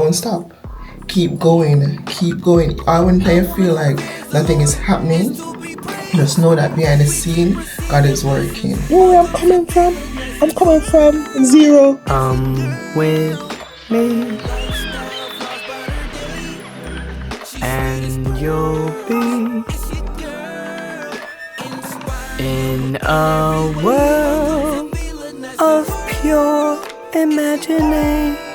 don't stop. Keep going, keep going. When you feel like nothing is happening, just know that behind the scene, God is working. You know where I'm coming from? I'm coming from zero. With me, and you'll be in a world of pure imagination.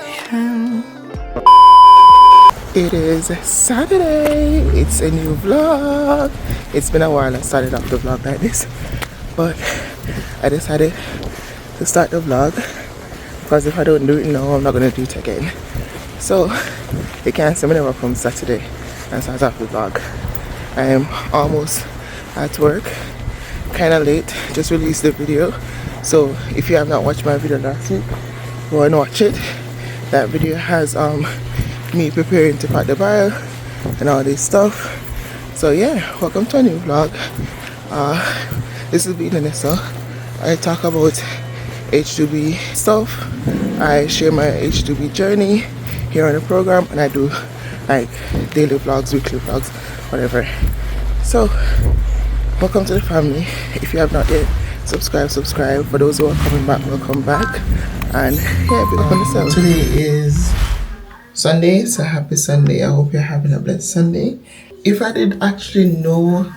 It is Saturday. It's a new vlog. It's been a while I started off the vlog like this, but I decided to start the vlog because if I don't do it now, I'm not going to do it again. So you can't see me never from Saturday and start off the vlog. I am almost at work, kind of late, just released the video. So if you have not watched my video last week, go and watch it. That video has me preparing to pack the barrel and all this stuff. So yeah, welcome to a new vlog. This is V-La-Nessa. I talk about H2b stuff. I share my H2b journey here on the program, and I do like daily vlogs, weekly vlogs, whatever. So welcome to the family. If you have not yet, subscribe. For those who are coming back, welcome back. And yeah, be on yourself. Today is Sunday, so happy Sunday. I hope you're having a blessed Sunday. If I did actually know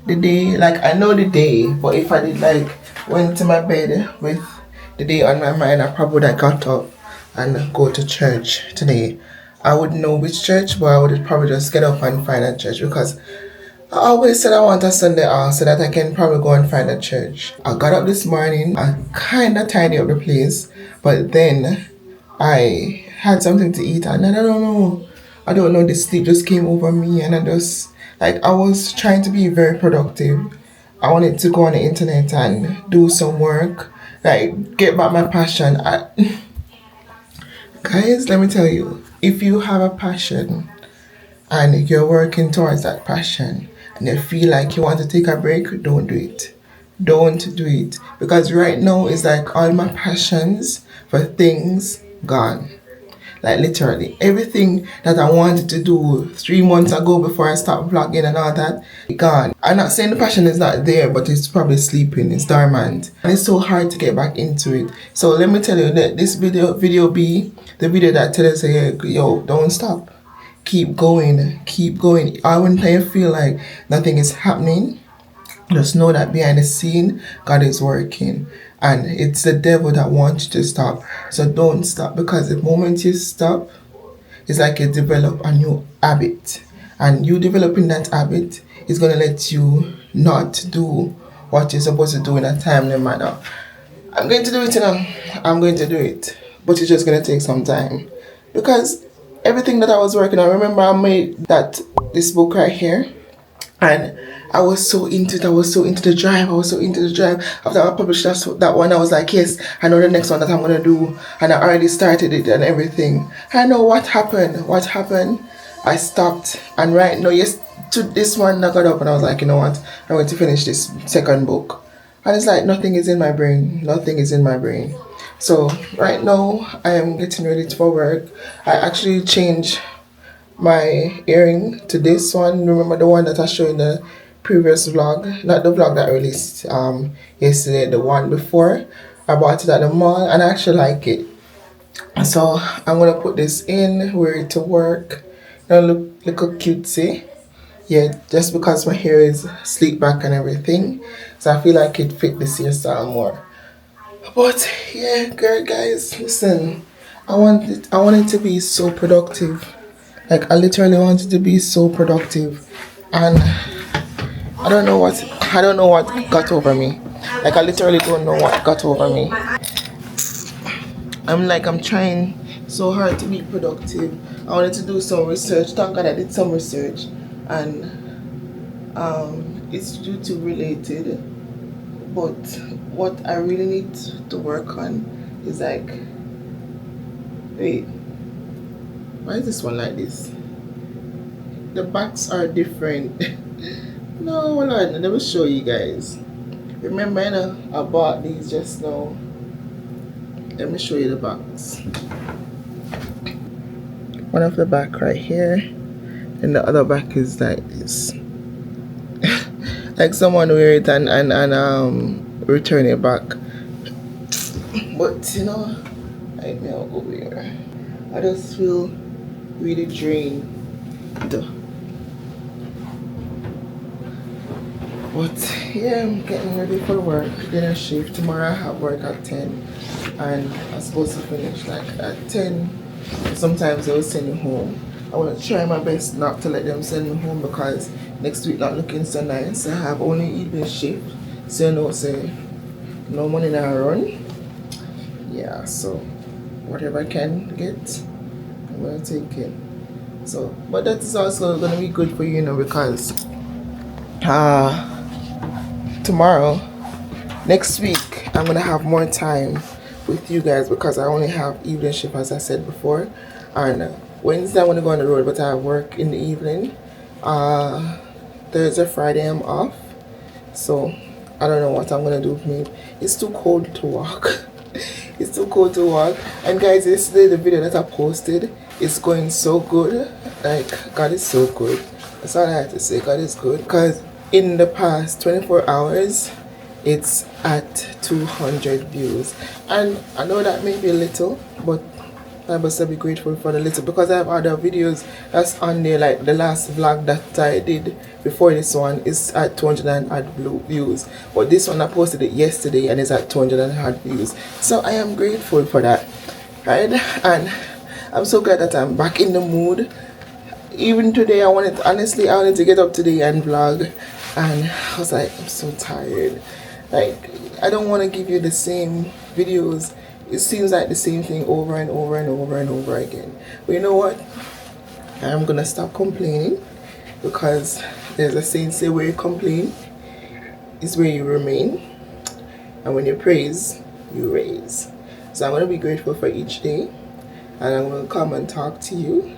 the day, like I know the day, but if I did like went to my bed with the day on my mind, I probably would have got up and go to church today. I wouldn't know which church, but I would probably just get up and find a church because I always said I want a Sunday off so that I can probably go and find a church. I got up this morning, I kind of tidy up the place, but then I had something to eat and I don't know, the sleep just came over me and I just, like I was trying to be very productive. I wanted to go on the internet and do some work, like get back my passion. Guys, let me tell you, if you have a passion and you're working towards that passion and you feel like you want to take a break, don't do it. Don't do it. Because right now it's like all my passions for things gone. Like literally everything that I wanted to do 3 months ago before I stopped vlogging and all that, gone. I'm not saying the passion is not there, but it's probably sleeping, it's dormant. And it's so hard to get back into it. So let me tell you that this video be the video that tells you, yo, don't stop. Keep going, keep going. When you feel like nothing is happening, just know that behind the scene, God is working. And it's the devil that wants you to stop. So don't stop, because the moment you stop, it's like you develop a new habit. And you developing that habit is going to let you not do what you're supposed to do in a timely manner. I'm going to do it, I'm going to do it. But it's just going to take some time. Because everything that I was working on, remember I made this book right here. And I was so into it. I was so into the drive. After I published that one, I was like, yes, I know the next one that I'm going to do. And I already started it and everything. I know what happened. I stopped. And right now, yes, to this one, I got up and I was like, you know what? I'm going to finish this second book. And it's like nothing is in my brain. So right now, I am getting ready for work. I actually changed my earring to this one. Remember the one that I showed in the previous vlog, not the vlog that I released yesterday, the one before. I bought it at the mall and I actually like it. So I'm gonna put this in, wear it to work. Look cutesy. Yeah, just because my hair is sleek back and everything, so I feel like it fit this hairstyle more. But yeah, girl, guys, listen, I wanted to be so productive. Like I literally wanted to be so productive, and I don't know what got over me. Like I literally don't know what got over me. I'm trying so hard to be productive. I wanted to do some research. Thank God I did some research, and it's YouTube related. But what I really need to work on is like, wait, why is this one like this? The backs are different. No, hold on, let me show you guys. Remember, I bought these just now. Let me show you the backs. one of the back right here, and the other back is like this. Like someone wear it and return it back. But you know, I may not go wear. I just feel really drained. But yeah, I'm getting ready for work. Dinner shift. Tomorrow I have work at 10 and I'm supposed to finish like at 10. Sometimes they'll send me home. I want to try my best not to let them send me home because next week not looking so nice. I have only evening shift. So you know, say no money now run. Yeah, so whatever I can get, I'm gonna take it. So, but that is also gonna be good for you, you know, because tomorrow, next week, I'm gonna have more time with you guys because I only have evening shift as I said before. And Wednesday I'm gonna go on the road, but I have work in the evening. Thursday, Friday I'm off, so I don't know what I'm gonna do with me. It's too cold to walk. It's too cold to walk. And guys, yesterday the video that I posted is going so good. Like, God is so good. That's all I have to say. God is good. Because in the past 24 hours, it's at 200 views. And I know that may be a little, but I must be grateful for the little because I have other videos that's on there, like the last vlog that I did before this one is at 200 and odd views, but this one I posted it yesterday and it's at 200 and odd views. So I am grateful for that, right? And I'm so glad that I'm back in the mood. Even today I wanted to get up today and vlog, and I was like, I'm so tired. Like, I don't want to give you the same videos. It seems like the same thing over and over and over and over again. But you know what? I'm gonna stop complaining because there's a saying, say where you complain is where you remain, and when you praise, you raise. So I'm gonna be grateful for each day, and I'm gonna come and talk to you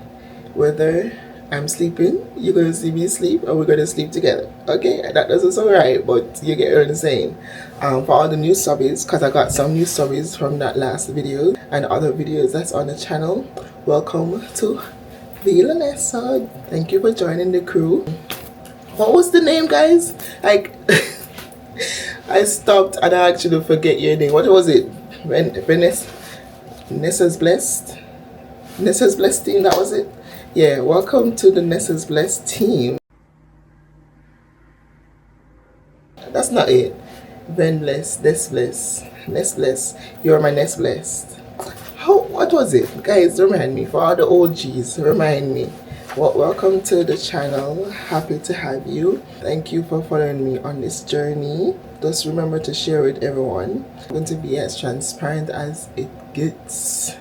whether I'm sleeping, you're gonna see me sleep, or we're gonna sleep together. Okay, that doesn't sound right, but you get what I'm saying. For all the new subbies, because I got some new subbies from that last video and other videos that's on the channel, welcome to V-La-Nessa. Thank you for joining the crew. What was the name, guys? Like, I stopped and I actually forget your name. What was it? Nessa's Blessed? Nessa's Blessed team, that was it? Yeah, welcome to the Nessa's Blessed team. That's not it. Ben Blessed, Ness Blessed, Ness Blessed. You're my Ness Blessed. What was it? Guys, remind me. For all the OGs, remind me. Well, welcome to the channel. Happy to have you. Thank you for following me on this journey. Just remember to share with everyone. I'm going to be as transparent as it gets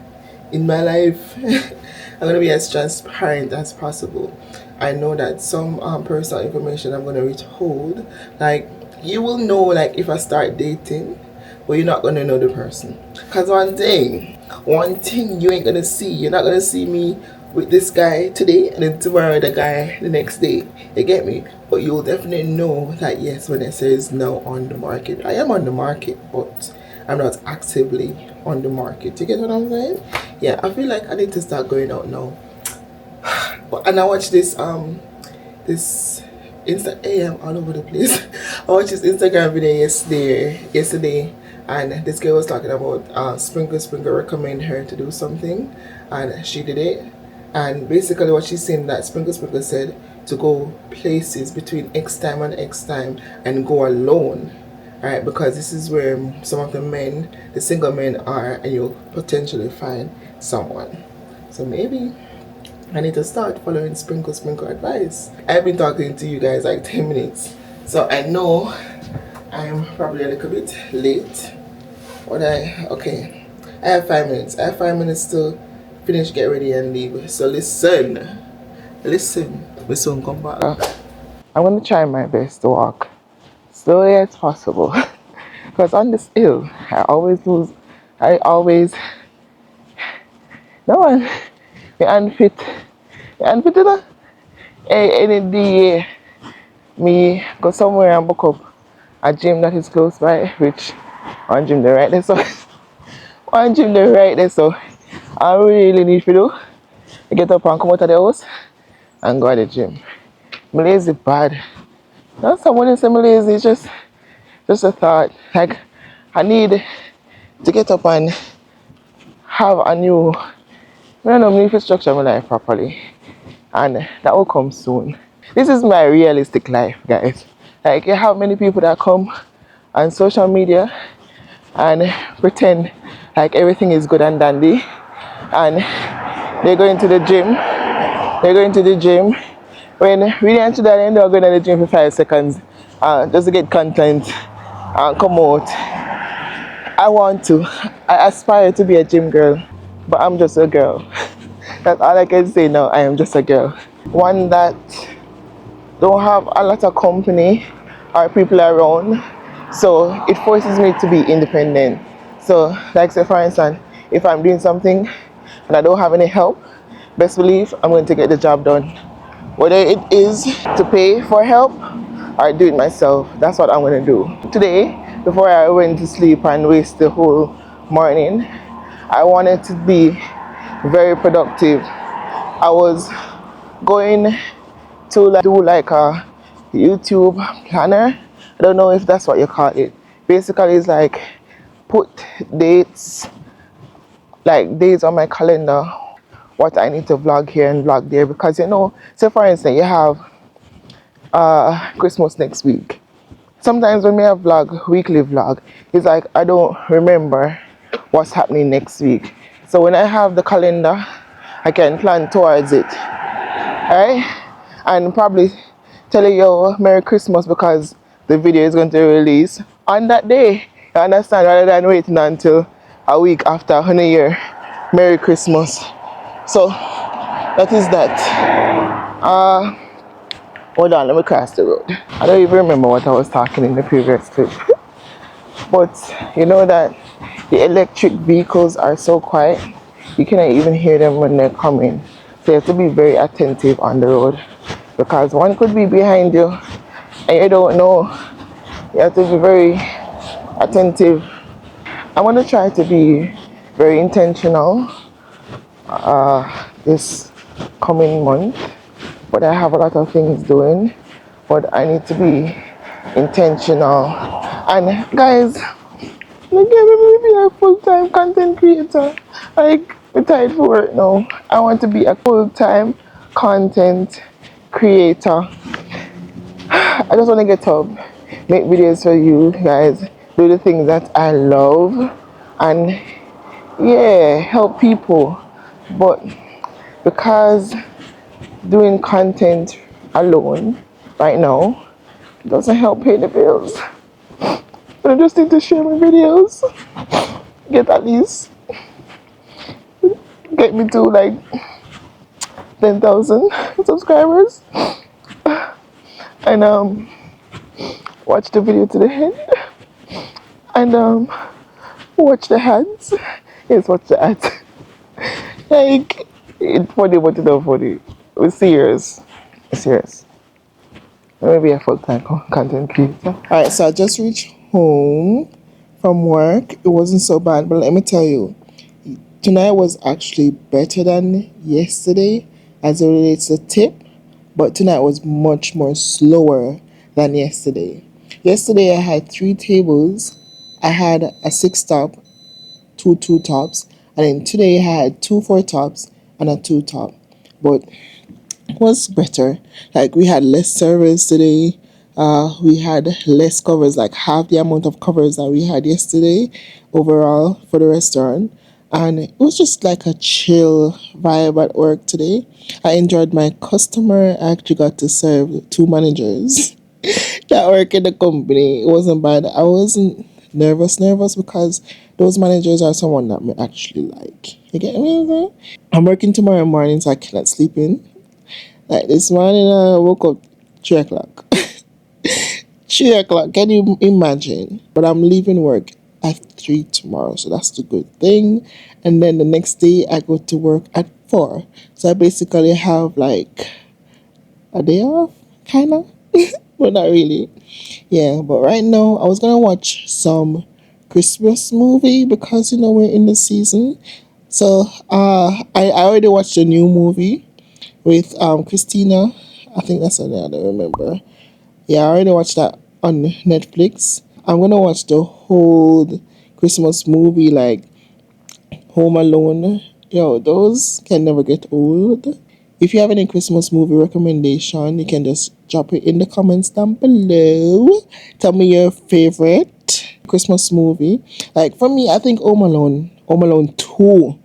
in my life. I'm going to be as transparent as possible. I know that some personal information I'm going to withhold. Like, you will know, like, if I start dating, but you're not going to know the person. Because one thing you ain't going to see. You're not going to see me with this guy today and then tomorrow the guy the next day. You get me? But you'll definitely know that, yes, V-La-Nessa is now on the market. I am on the market, but I'm not actively on the market. You get what I'm saying? Yeah, I feel like I need to start going out now. And I watched this I'm all over the place. I watched this Instagram video yesterday, and this girl was talking about Sprinkle recommend her to do something, and she did it. And basically what she's saying, that Sprinkle said to go places between X time and X time and go alone. Alright, because this is where some of the single men are, and you'll potentially find someone. So maybe I need to start following Sprinkle advice. I've been talking to you guys like 10 minutes. So I know I'm probably a little bit late. Okay. I have 5 minutes. I have 5 minutes to finish, get ready, and leave. So listen. We soon come back. I'm going to try my best to walk slowly as possible. Because on this hill, I always lose. No one. The unfit. You know? Any day, me go somewhere and book up a gym that is close by, which one gym the right there, so I really need to do I get up and come out of the house and go to the gym. I'm lazy bad. Not someone who say I'm lazy, it's just a thought. Like I need to get up and have a new, I don't know, need to structure my life properly. And that will come soon. This is my realistic life, guys. Like you have many people that come on social media and pretend like everything is good and dandy, and they're going to the gym. They're going to the gym when really and truly they're going to the gym for 5 seconds just to get content and come out. I want to. I aspire to be a gym girl, but I'm just a girl. That's all I can say now. I am just a girl. One that don't have a lot of company or people around, so it forces me to be independent. So like say for instance, if I'm doing something and I don't have any help, best believe I'm going to get the job done, whether it is to pay for help or do it myself. That's what I'm going to do today. Before I went to sleep and waste the whole morning, I wanted to be very productive. I was going to do like a YouTube planner. I don't know if that's what you call it. Basically, it's like put dates, like days on my calendar, what I need to vlog here and vlog there. Because you know, say for instance, you have Christmas next week. Sometimes when we have vlog, weekly vlog, it's like I don't remember what's happening next week. So when I have the calendar, I can plan towards it. Alright? And probably tell you Merry Christmas because the video is going to release on that day. You understand? Rather than waiting until a week after New Year. Merry Christmas. So that is that. Hold on, let me cross the road. I don't even remember what I was talking in the previous clip. But you know that the electric vehicles are so quiet, you cannot even hear them when they're coming. So you have to be very attentive on the road because one could be behind you and you don't know. You have to be very attentive. I'm going to try to be very intentional this coming month, but I have a lot of things doing, but I need to be intentional. And guys, look at me be a full-time content creator. Like, I'm tired for work now. I want to be a full-time content creator. I just want to get up, make videos for you guys, do the things that I love, and yeah, help people. But because doing content alone right now doesn't help pay the bills, I just need to share my videos, get at least, get me to like 10,000 subscribers, and watch the video to the end, and watch the ads. Yes, watch the ads. Like, it's funny, but it's not funny. It's serious. It's serious. Maybe a full-time content creator. Alright, so I just reached home from work. It wasn't so bad, but let me tell you, tonight was actually better than yesterday as it relates to tip, but tonight was much more slower than yesterday. Yesterday I had 3 tables. I had a 6-top, 2 2-tops, and then today I had 2 4-tops and a 2-top. But it was better. Like we had less servers today. We had less covers, like half the amount of covers that we had yesterday overall for the restaurant. And it was just like a chill vibe at work today. I enjoyed my customer. I actually got to serve 2 managers that work in the company. It wasn't bad. I wasn't nervous because those managers are someone that me actually like. You get me? I'm working tomorrow morning, so I cannot sleep in. Like this morning, I woke up 3 o'clock. 3 o'clock, can you imagine? But I'm leaving work at 3 tomorrow, so that's the good thing. And then the next day, I go to work at 4. So I basically have like a day off, kind of. But not really. Yeah, but right now, I was going to watch some Christmas movie because, you know, we're in the season. So I already watched a new movie with Christina. I think that's her name. I don't remember. Yeah, I already watched that on Netflix. I'm gonna watch the whole Christmas movie, like Home Alone. Yo, those can never get old. If you have any Christmas movie recommendation, you can just drop it in the comments down below. Tell me your favorite Christmas movie. Like for me, I think Home Alone 2.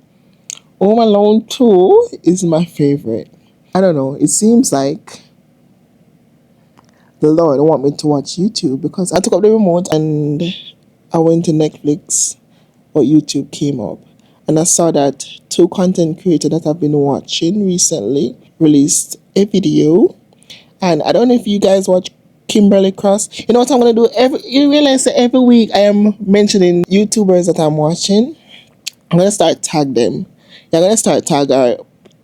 Home Alone 2 is my favorite. I don't know. It seems like the Lord want me to watch YouTube because I took up the remote and I went to Netflix or YouTube came up. And I saw that two content creators that I've been watching recently released a video. And I don't know if you guys watch Kimberly Cross. You know what I'm gonna do? You realize that every week I am mentioning YouTubers that I'm watching. I'm gonna start tag them. Yeah, I'm gonna start tag her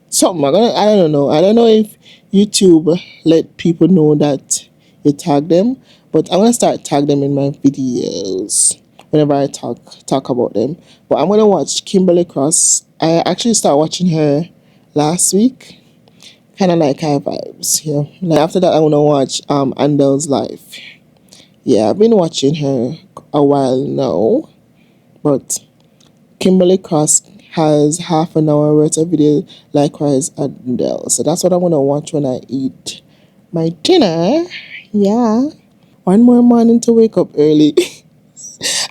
something. I don't know. I don't know if YouTube let people know that you tag them, but I'm gonna start tag them in my videos whenever I talk about them. But I'm gonna watch Kimberly Cross. I actually started watching her last week. Kind of like high vibes. Yeah. Like after that, I wanna watch Andel's Life. Yeah, I've been watching her a while now, but Kimberly Cross has half an hour worth of video, likewise Adele. So that's what I want to watch when I eat my dinner. Yeah. One more morning to wake up early.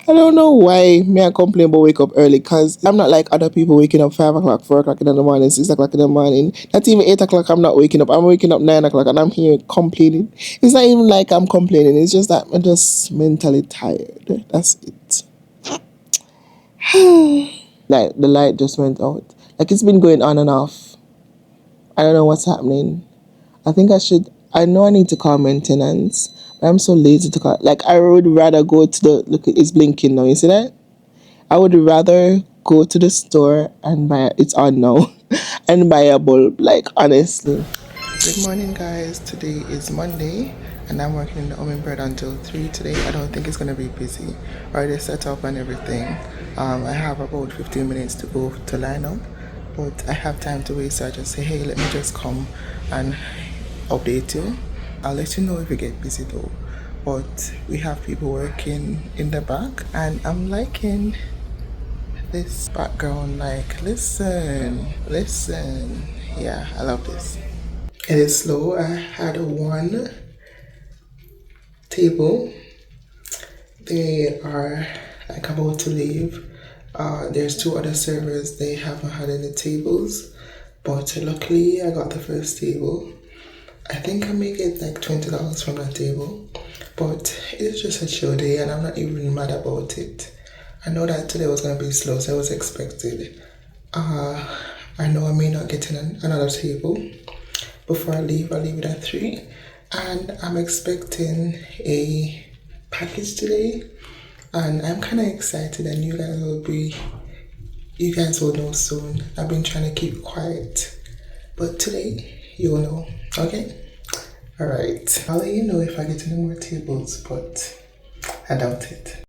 I don't know why me I complain about wake up early because I'm not like other people waking up 5 o'clock, 4 o'clock in the morning, 6 o'clock in the morning. Not even 8 o'clock I'm not waking up. I'm waking up 9 o'clock and I'm here complaining. It's not even like I'm complaining. It's just that I'm just mentally tired. That's it. Like the light just went out. Like it's been going on and off. I don't know what's happening. I think I know I need to call maintenance, but I'm so lazy to call. Like I would rather go to the look. It's blinking now. You see that? I would rather go to the store and buy. It's on now, and buy a bulb. Like honestly. Good morning, guys. Today is Monday, and I'm working in the oven bread until 3 today. I don't think it's gonna be busy. Already set up and everything. I have about 15 minutes to go to line up, but I have time to waste. So I just say, hey, let me just come and update you. I'll let you know if we get busy though. But we have people working in the back, and I'm liking this background. Like, listen. Yeah, I love this. It is slow. I had one table. They are like about to leave. There's two other servers. They haven't had any tables, but luckily I got the first table. I think I may get like $20 from that table, but it's just a chill day and I'm not even mad about it. I know that today was gonna be slow, so I was expected. I know I may not get another table before I leave it at 3. And I'm expecting a package today. And I'm kind of excited, and you guys will know soon. I've been trying to keep quiet, but today you'll know, okay? Alright, I'll let you know if I get any more tables, but I doubt it.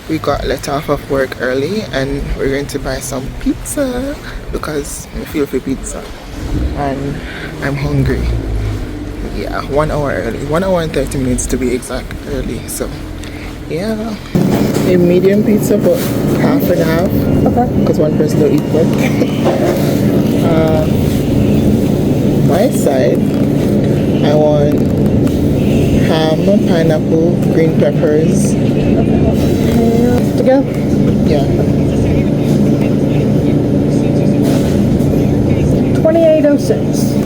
We got let off of work early and we're going to buy some pizza because I feel for pizza and I'm hungry. Yeah, 1 hour early, 1 hour and 30 minutes to be exact early. So yeah, a medium pizza but half and half. Okay. Because one person don't eat pork. My side, I want ham, pineapple, green peppers. To go? Yeah. 2806.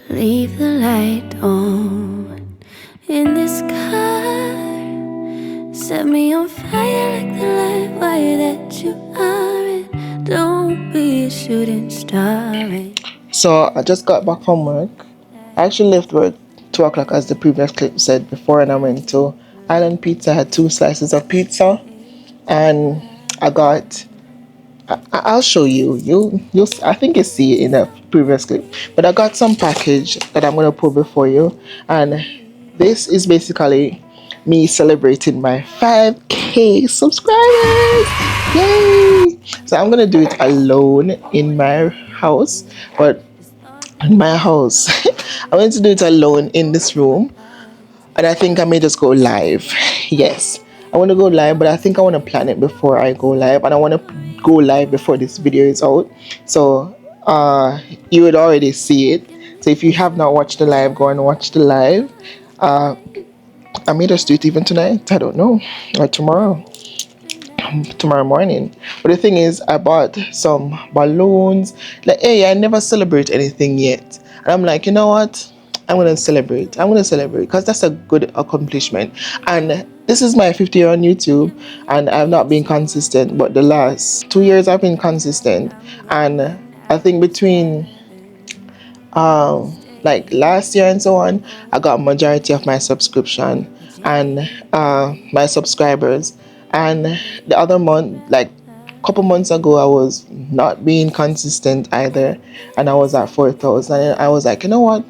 Leave the light on in this car. Set me on fire like the light wire that you are. And don't be a shooting star. So I just got back from work. I actually left work 2 o'clock as the previous clip said before, and I went to Island Pizza. I had 2 slices of pizza and I got I'll show you. You'll. I think you see it in a previous clip. But I got some package that I'm gonna put before you, and this is basically me celebrating my 5K subscribers. Yay! So I'm gonna do it alone in my house, but in my house, I'm going to do it alone in this room, and I think I may just go live. Yes, I want to go live, but I think I want to plan it before I go live, and I want to go live before this video is out. So you would already see it. So if you have not watched the live, go and watch the live. I may just do it even tonight. I don't know, or tomorrow morning. But the thing is, I bought some balloons. Like, hey, I never celebrate anything yet, and I'm like, you know what? I'm gonna celebrate. I'm gonna celebrate because that's a good accomplishment. And this is my 50th year on YouTube, and I've not been consistent. But the last 2 years, I've been consistent, and I think between like last year and so on, I got majority of my subscription and my subscribers. And the other month, like couple months ago, I was not being consistent either, and I was at 4,000. And I was like, you know what?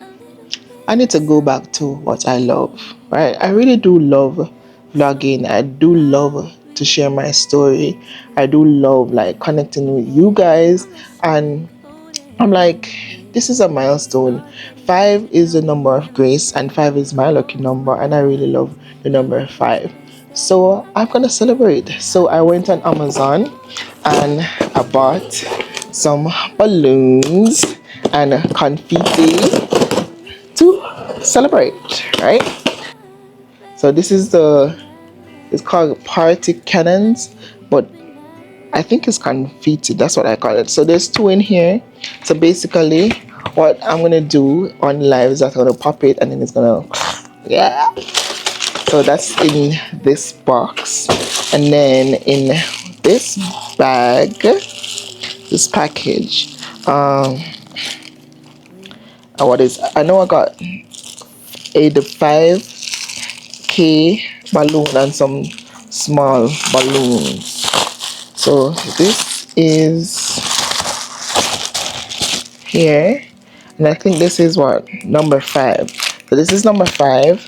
I need to go back to what I love, right? I really do love vlogging. I do love to share my story. I do love like connecting with you guys, and I'm like, this is a milestone. 5 is the number of grace, and 5 is my lucky number, and I really love the number 5. So I'm gonna celebrate. So I went on Amazon and I bought some balloons and confetti to celebrate, right? So this is it's called party cannons, but I think it's confetti. That's what I call it. So there's 2 in here. So basically, what I'm gonna do on live is that I'm gonna pop it, and then it's gonna, yeah. So that's in this box, and then in this bag, this package. What is? I know I got the 5K balloon and some small balloons. So this is here, and I think this is what, number 5. So this is number 5,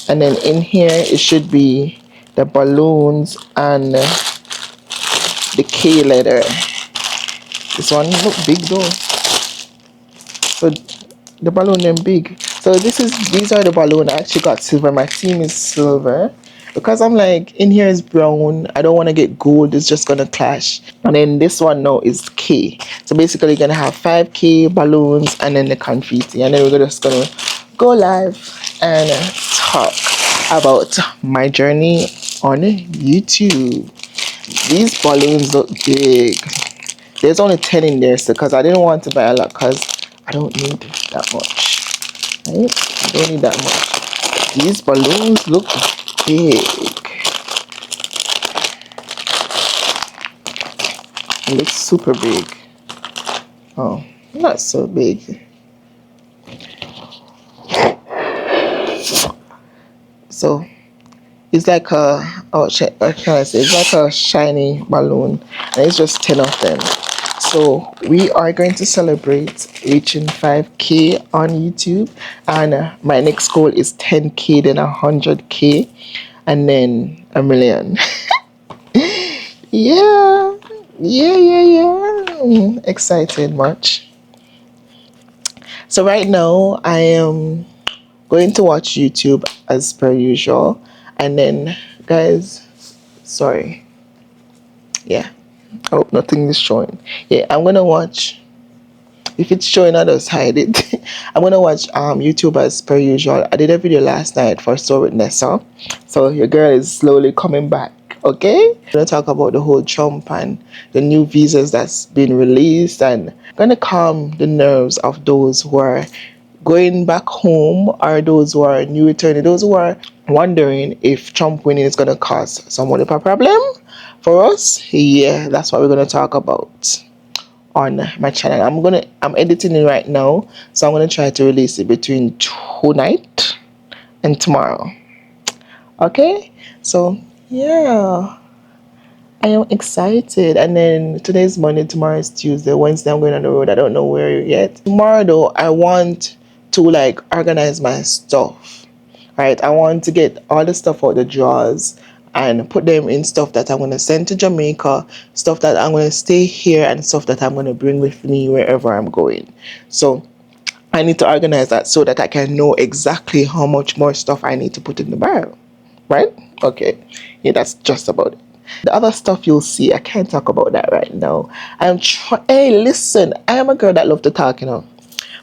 and then in here it should be the balloons and the K letter. This one look big though. So the balloon them big. So these are the balloon. I actually got silver. My team is silver because I'm like, in here is brown. I don't want to get gold. It's just gonna clash. And then this one now is K. So basically you're gonna have 5K balloons and then the confetti, and then we're just gonna go live and talk about my journey on YouTube. These balloons look big. There's only 10 in there, so because I didn't want to buy a lot because I don't need that much. Right? I don't need that much. These balloons look big. It looks super big. Oh, not so big. So it's like what can I say? It's like a shiny balloon, and it's just 10 of them. So we are going to celebrate reaching 5K on YouTube, and my next goal is 10K, then 100K, and then a million. Yeah, excited much. So right now I am going to watch YouTube as per usual, and then guys, sorry, yeah, I hope nothing is showing. Yeah, I'm gonna watch. If it's showing, I just hide it. I'm gonna watch YouTube as per usual. I did a video last night for Store with Nessa, so your girl is slowly coming back. Okay, I'm gonna talk about the whole Trump and the new visas that's been released, and gonna calm the nerves of those who are going back home, or those who are new returning, those who are wondering if Trump winning is gonna cause someone a problem for us. Yeah, that's what we're gonna talk about on my channel. I'm editing it right now, so I'm gonna try to release it between tonight and tomorrow. Okay, so yeah, I am excited. And then today's Monday, tomorrow is Tuesday, Wednesday I'm going on the road. I don't know where yet. Tomorrow though, I want to like organize my stuff. Right? I want to get all the stuff out the drawers and put them in stuff that I'm going to send to Jamaica, stuff that I'm going to stay here, and stuff that I'm going to bring with me wherever I'm going. So I need to organize that so that I can know exactly how much more stuff I need to put in the barrel. Right? Okay. Yeah, that's just about it. The other stuff you'll see, I can't talk about that right now. Hey, listen, I am a girl that love to talk, you know.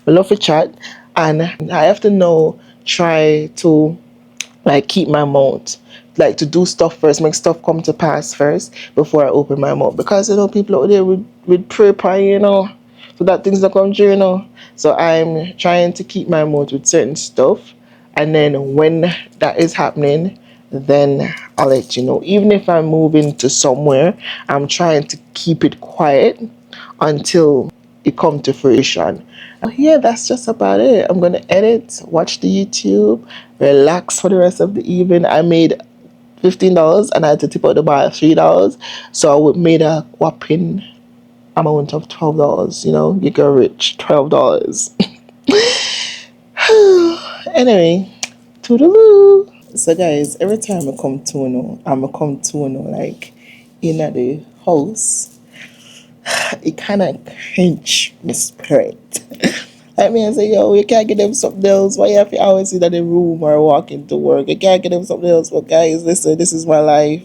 I love to chat, and I have to know, try to like keep my mouth, like to do stuff first, make stuff come to pass first before I open my mouth, because you know people out there with prayer pie, you know, so that things don't come true, you know. So I'm trying to keep my mouth with certain stuff, and then when that is happening, then I'll let you know. Even if I'm moving to somewhere, I'm trying to keep it quiet until it come to fruition. Yeah, that's just about it. I'm gonna edit, watch the YouTube, relax for the rest of the evening. I made $15 and I had to tip out the bar $3, so I would made a whopping amount of $12. You know, you get rich, $12. Anyway, toodaloo. So guys, every time I come to like in at the house, it kind of quench my spirit. Like me, I say, yo, you can't get them something else. Why you have to always sit in the room or walk into work? You can't get them something else. But guys, listen, this is my life.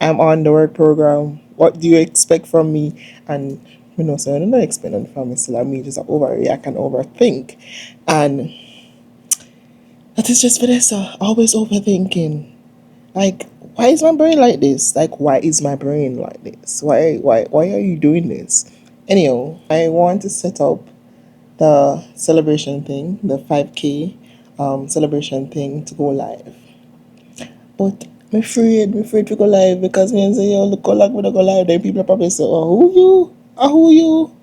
I'm on the work program. What do you expect from me? And you know, so I don't expect anything from me. So I mean, just overreact and overthink. And that is just Vanessa, always overthinking. Like, why is my brain like this? Like, why is my brain like this? Why are you doing this? Anyhow, I want to set up the celebration thing, the 5K celebration thing to go live. But I'm afraid to go live because when say, yo, look, like we don't go live, then people are probably say, oh, who you? Oh, who you?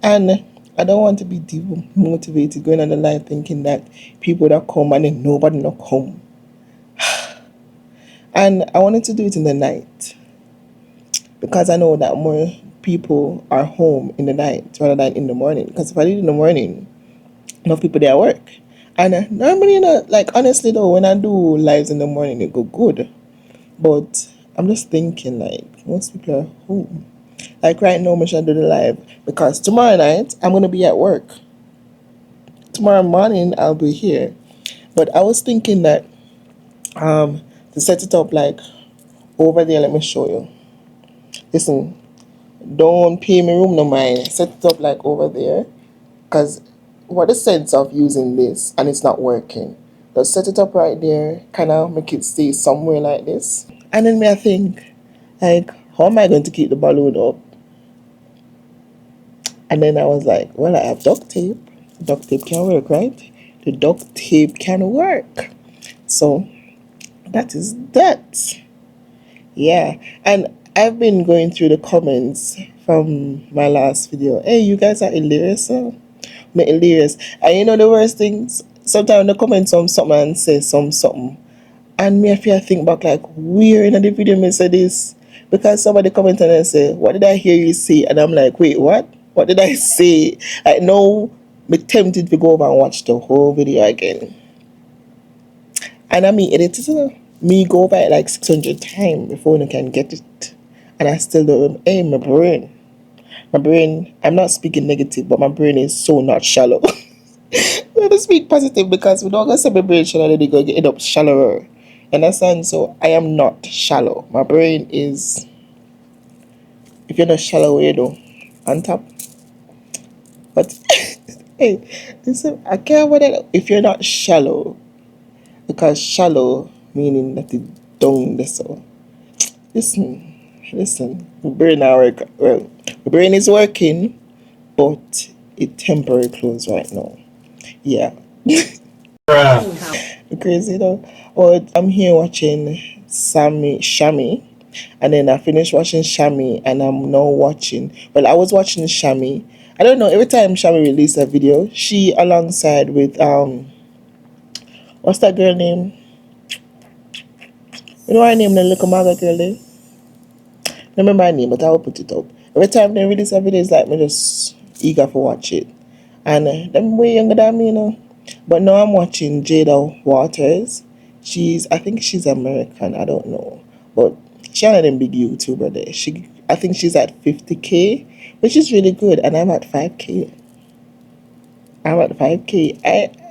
And I don't want to be demotivated going on the live thinking that people that come and then nobody not come. And I wanted to do it in the night because I know that more people are home in the night rather than in the morning. Because if I did it in the morning, enough people there at work. And normally, you know, like honestly though, when I do lives in the morning, it go good. But I'm just thinking like most people are home. Like right now, I should do the live because tomorrow night I'm gonna be at work. Tomorrow morning I'll be here. But I was thinking that to set it up like over there. Let me show you. Listen, don't pay me room no mind. Set it up like over there. Because what the sense of using this and it's not working? Just set it up right there, kind of make it stay somewhere like this. And then I think, like, how am I going to keep the balloon up? And then I was like, well, I have duct tape. Duct tape can work, right? The duct tape can work. So that is that. Yeah. And I've been going through the comments from my last video. Hey, you guys are hilarious, huh? Me hilarious. And you know the worst things? Sometimes they comment something and say something. And me if I think back like where in the video me say this? Because somebody commented and say, what did I hear you say? And I'm like, wait, what? What did I say? Like no, me tempted to go over and watch the whole video again. And I mean edited me go over it like 600 times before I can get it. And I still don't. Hey, my brain. My brain, I'm not speaking negative, but my brain is so not shallow. Let me speak positive because we don't go say my brain shallow, then they go get it up shallower. You understand? So I am not shallow. My brain is, if you're not shallow, you know, on top. But hey, listen, I care about that if you're not shallow. Because shallow meaning that it down there so. Listen, my brain now work well. My brain is working, but it temporary close right now. Yeah. Crazy though. But I'm here watching Shami, and then I finished watching Shami, and I'm now watching. Well, I was watching Shami. I don't know. Every time Shami released a video, she alongside with what's that girl name? You know her name, the little mother girl name? Remember my name, but I will put it up. Every time they release a video, it's like me just eager for watch it. And them way younger than me, you know. But now I'm watching Jada Waters. I think she's American, I don't know. But she one of them big YouTuber there. I think she's at 50K, which is really good, and I'm at 5K. I'm at 5K.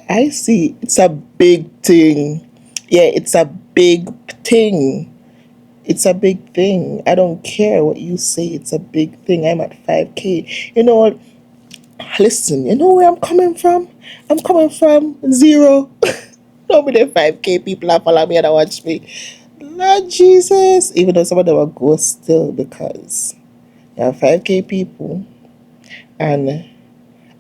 I see it's a big thing. Yeah, it's a big thing. It's a big thing. I don't care what you say. It's a big thing. I'm at 5K. You know, listen, you know where I'm coming from? I'm coming from zero. Nobody 5K people are following me and watch me. Lord Jesus. Even though some of them are ghosts still, because there are 5K people. And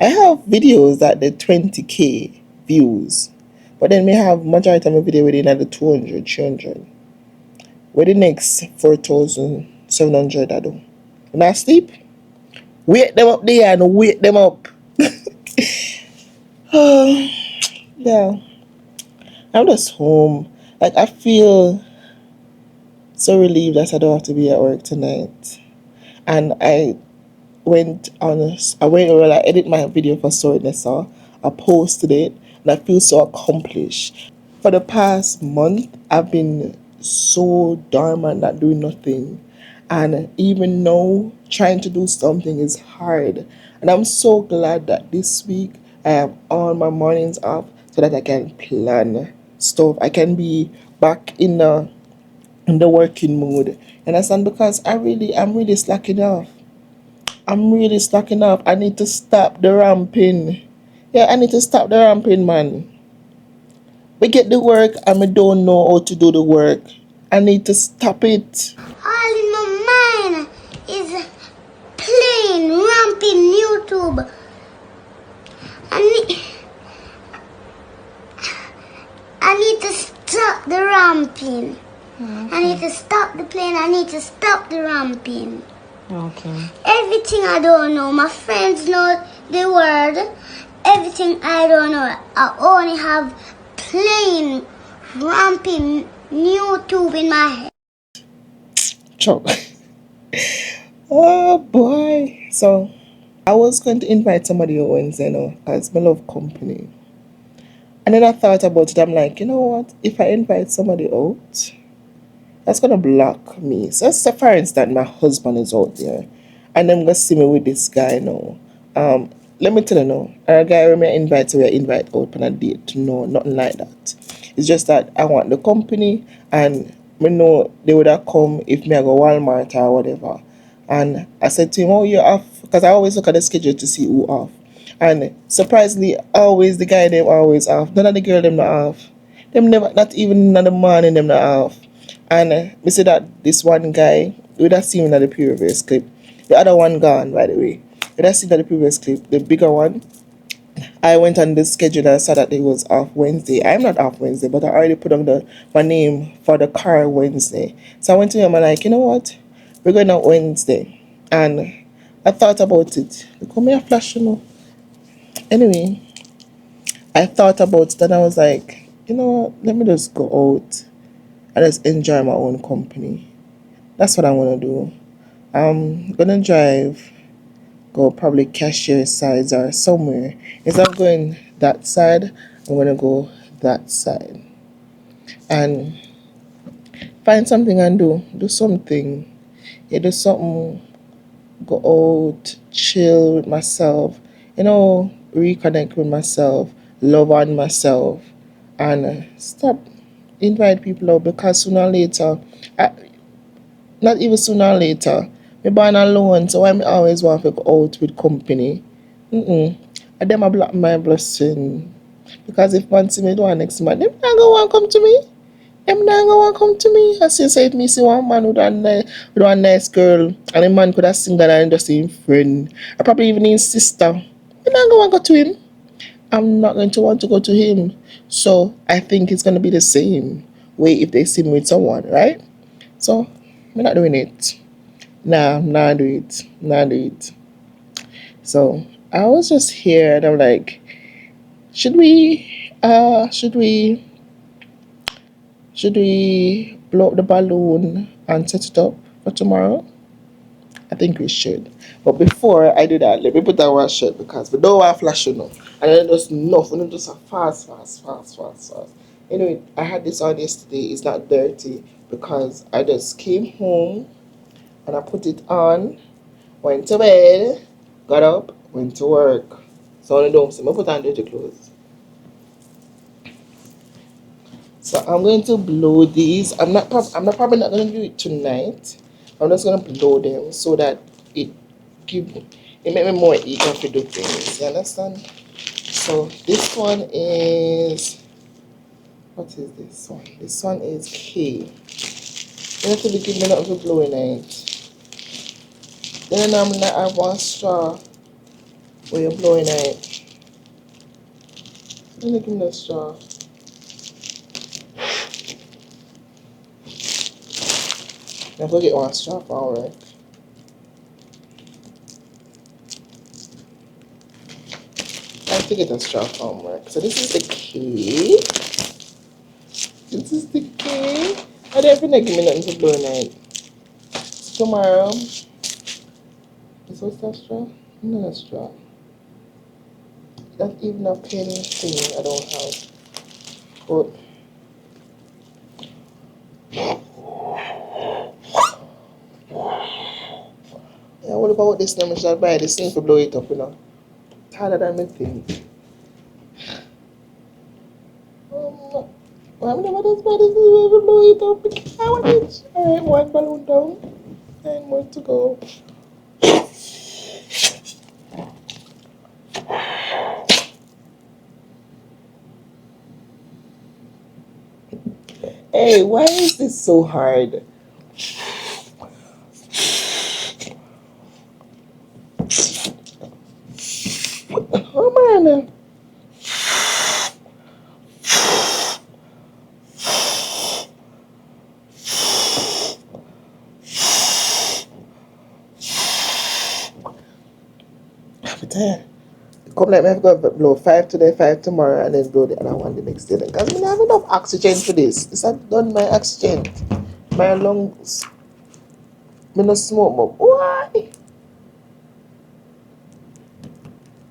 I have videos that the 20K views. But then we have majority of my video within the 200, 300. Where the next 4,700 I do. When I sleep, wake them up there and wake them up. Yeah. I'm just home. Like, I feel so relieved that I don't have to be at work tonight. And I when I edit my video for V-La-Nessa, I posted it and I feel so accomplished. For the past month, I've been so dormant, not doing nothing. And even now, trying to do something is hard. And I'm so glad that this week I have all my mornings off so that I can plan stuff. I can be back in the working mood. And that's not because I'm really slacking off. I'm really slacking off. I need to stop the ramping. Yeah, I need to stop the ramping, man. We get the work and we don't know how to do the work. I need to stop it. All in my mind is playing, ramping YouTube. I need to stop the ramping. I need to stop the playing. I need to stop the ramping. Okay. Everything I don't know, my friends know the word. Everything I don't know, I only have plain, ramping YouTube in my head. Choke. Oh boy. So I was going to invite somebody on Wednesday now because I love company. And then I thought about it. I'm like, you know what? If I invite somebody out, that's gonna block me. So let's say, for instance, my husband is out there and them gonna see me with this guy now. Let me tell you now, a guy when I invite we invite out on a date. No, nothing like that. It's just that I want the company and me know they would have come if me I go Walmart or whatever. And I said to him, oh, you're off, because I always look at the schedule to see who off. And surprisingly, always the guy them always off. None of the girl them not off. Them never, not even in the morning them not off. And we see that this one guy, we have seen in the previous clip. The other one gone, by the way. We have seen in the previous clip, the bigger one. I went on the schedule and saw that it was off Wednesday. I'm not off Wednesday, but I already put on my name for the car Wednesday. So I went to him and like, you know what? We're going out Wednesday. And I thought about it. Look me a flash, you know. Anyway, I thought about it and I was like, you know what? Let me just go out and just enjoy my own company. That's what I want to do. I'm gonna drive, go probably cashier sides or somewhere. Instead of going that side, I'm gonna go that side and find something and do something. Yeah, do something. Go out, chill with myself. You know, reconnect with myself, love on myself, and stop invite people out because sooner or later, not even sooner or later, me born alone, so I always want to go out with company. And them a block my blessing. Because if man see me do next man, them not gonna want come to me. Them not gonna want come to me. I say if me see one man with a nice girl and a man could have sing that and just him friend, or probably even his sister, I'm not gonna want to go to him. I'm not going to want to go to him. So I think it's gonna be the same way if they see me with someone, right? So we're not doing it. Nah, not do it. Not do it. So I was just here and I'm like, should we should we blow up the balloon and set it up for tomorrow? I think we should. But before I do that, let me put on one shirt because we don't want to flash you now. And then just enough. We don't just a fast. Anyway, I had this on yesterday. It's not dirty because I just came home and I put it on, went to bed, got up, went to work. So I don't see me put on dirty clothes. So I'm going to blow these. I'm probably not going to do it tonight. I'm just going to blow them so that it make me more eager to do things. You understand? So this one is, what is this one? This one is K. You have to be giving me nothing to blow in it. Then I'm gonna have one straw where you're blowing it. Let me give me the straw. I'm gonna get one straw for work. I have to get a straw from work. So this is the K. This is the K. I don't think they give me nothing to blow in it. Tomorrow. Is what's that straw? No straw. Not even a penny thing I don't have. But yeah, what about this now? I should buy this thing to blow it up, you know. It's harder than me think. I'm never this bad as to blow it up. I want it. Alright, one balloon down. 9 more to go. Hey, why is this so hard? Oh man. I'm tired. Come like me have got to blow 5 today, 5 tomorrow, and then blow the other one the next day. Because I don't have enough oxygen for this. This has done my oxygen. My lungs. Me no smoke more. Why?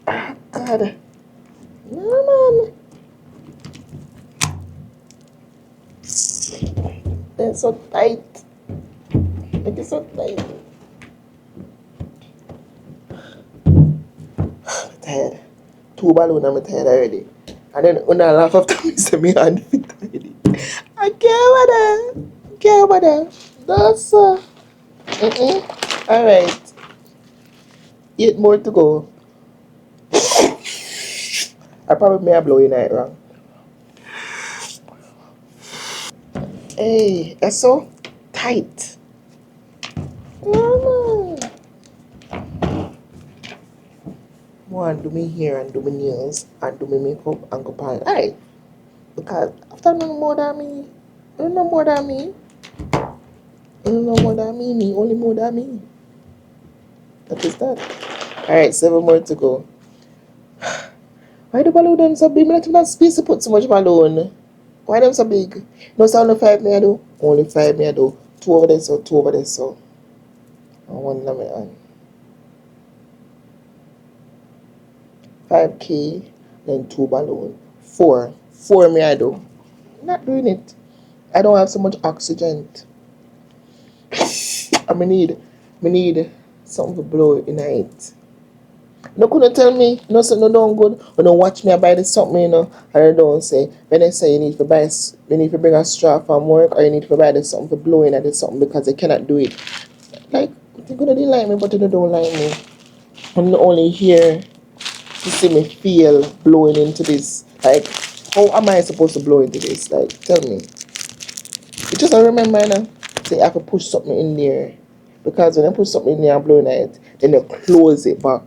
Ah, God. No, man. They're so tight. Like it's so tight. I'm tired. 2 balloons, I'm tired already. And then when I laugh after me, say me hand fit already. I can't bother. That's Alright. 8 more to go. I probably may have blown it wrong. Hey, that's so tight. No. One, do me hair and do me nails and do me makeup and go pan. Alright. Because after no more than me, you don't know more than me. You don't know more than me, only more than me. That is that. Alright, 7 more to go. Why the balloon them so big? I not even have space to put so much balloon. Why them so big? No, so only 5 me I do. Only 5 me I do. 2 over there, so 2 over there, so. And 1 in my hand. 5K, then 2 balloon. 4 me I do. Not doing it. I don't have so much oxygen. I need something to blow in it. No couldn't tell me, no say no don't good, or no watch me I buy this something, you know, and I don't say, when they say you need to bring a straw from work, or you need to buy this something for blowing at this something because they cannot do it. Like, they could not like me, but they don't like me. I'm only here to see me feel blowing into this. Like, how am I supposed to blow into this? Like, tell me. You just remember, you know, say I have to push something in there. Because when I put something in there and blow in it, then you close it back.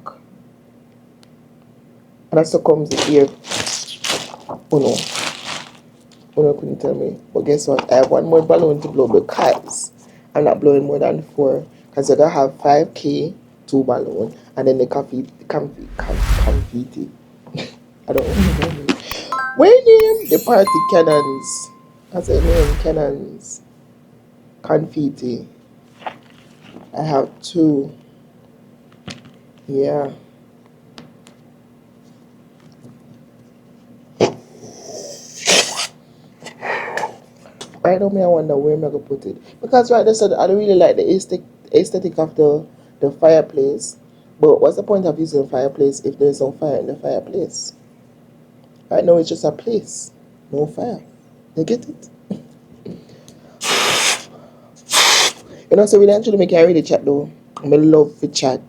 And that's how comes the air. Oh no. Oh no, couldn't tell me. But guess what? I have 1 more balloon to blow because I'm not blowing more than 4. Because you're going to have 5K, 2 balloon, and then the confetti. I don't know. When name the party cannons. That's a name, cannons. Confetti. I have 2. Yeah. Right now, me, I wonder where I'm gonna put it. Because right there, so I don't really like the aesthetic of the fireplace. But what's the point of using a fireplace if there's no fire in the fireplace? Right now, it's just a place, no fire. You get it? You know, so really actually make I really chat though. I love to chat.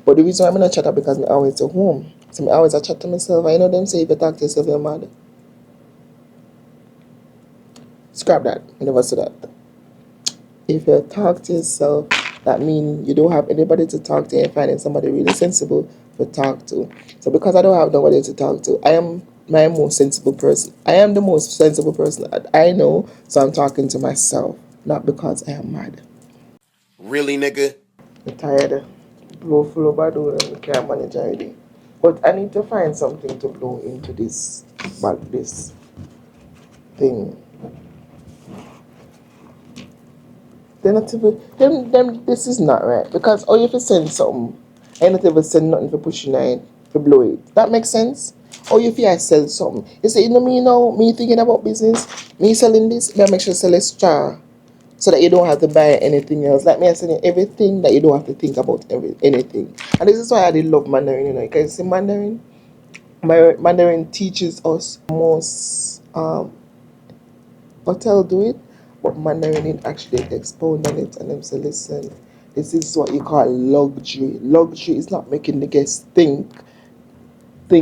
But the reason why I'm not chat is because I'm always at home. So I always I chat to myself. I know them say if you talk to yourself, you're mad. Scrap that. I never said that. If you talk to yourself, that means you don't have anybody to talk to and finding somebody really sensible to talk to. So because I don't have nobody to talk to, I am my most sensible person. I am the most sensible person that I know, so I'm talking to myself, not because I am mad. Really, nigga? I'm tired. Blow full of bad and can't manage already. But I need to find something to blow into this thing. They're not even, them, this is not right. Because all you have to send something, I not even send nothing for pushing it, to blow it. That makes sense? Or if I sell something. You say, me thinking about business, me selling this, then make sure sell extra. So that you don't have to buy anything else. Like me, I selling everything that you don't have to think about anything. And this is why I did love Mandarin, Because see, Mandarin teaches us most hotel do it, but Mandarin actually expound on it and them say, listen, this is what you call luxury. Luxury is not making the guests think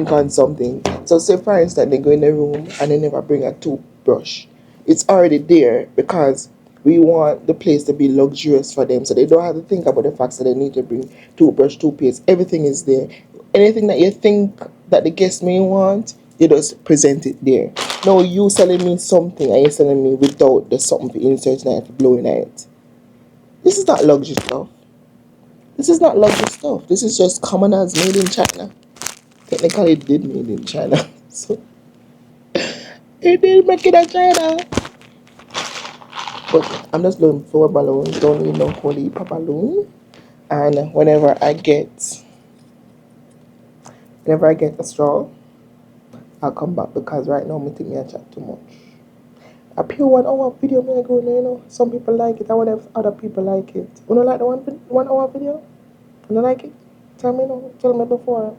on something. So say for instance they go in the room and they never bring a toothbrush. It's already there because we want the place to be luxurious for them. So they don't have to think about the fact that they need to bring toothbrush, toothpaste. Everything is there. Anything that you think that the guest may want, you just present it there. No, you selling me something and you're selling me without the something for insert and for blowing it. This is not luxury stuff. This is not luxury stuff. This is just common as made in China. Technically, it did made in China. So, it did make it in China. But I'm just looking for balloons. Don't need no holy balloon. And whenever I get a straw, I'll come back because right now, I think me chat too much. A pure 1 hour video may go, Some people like it. I wonder if other people like it. You don't like the 1 hour video? You don't like it? Tell me no. Tell me before.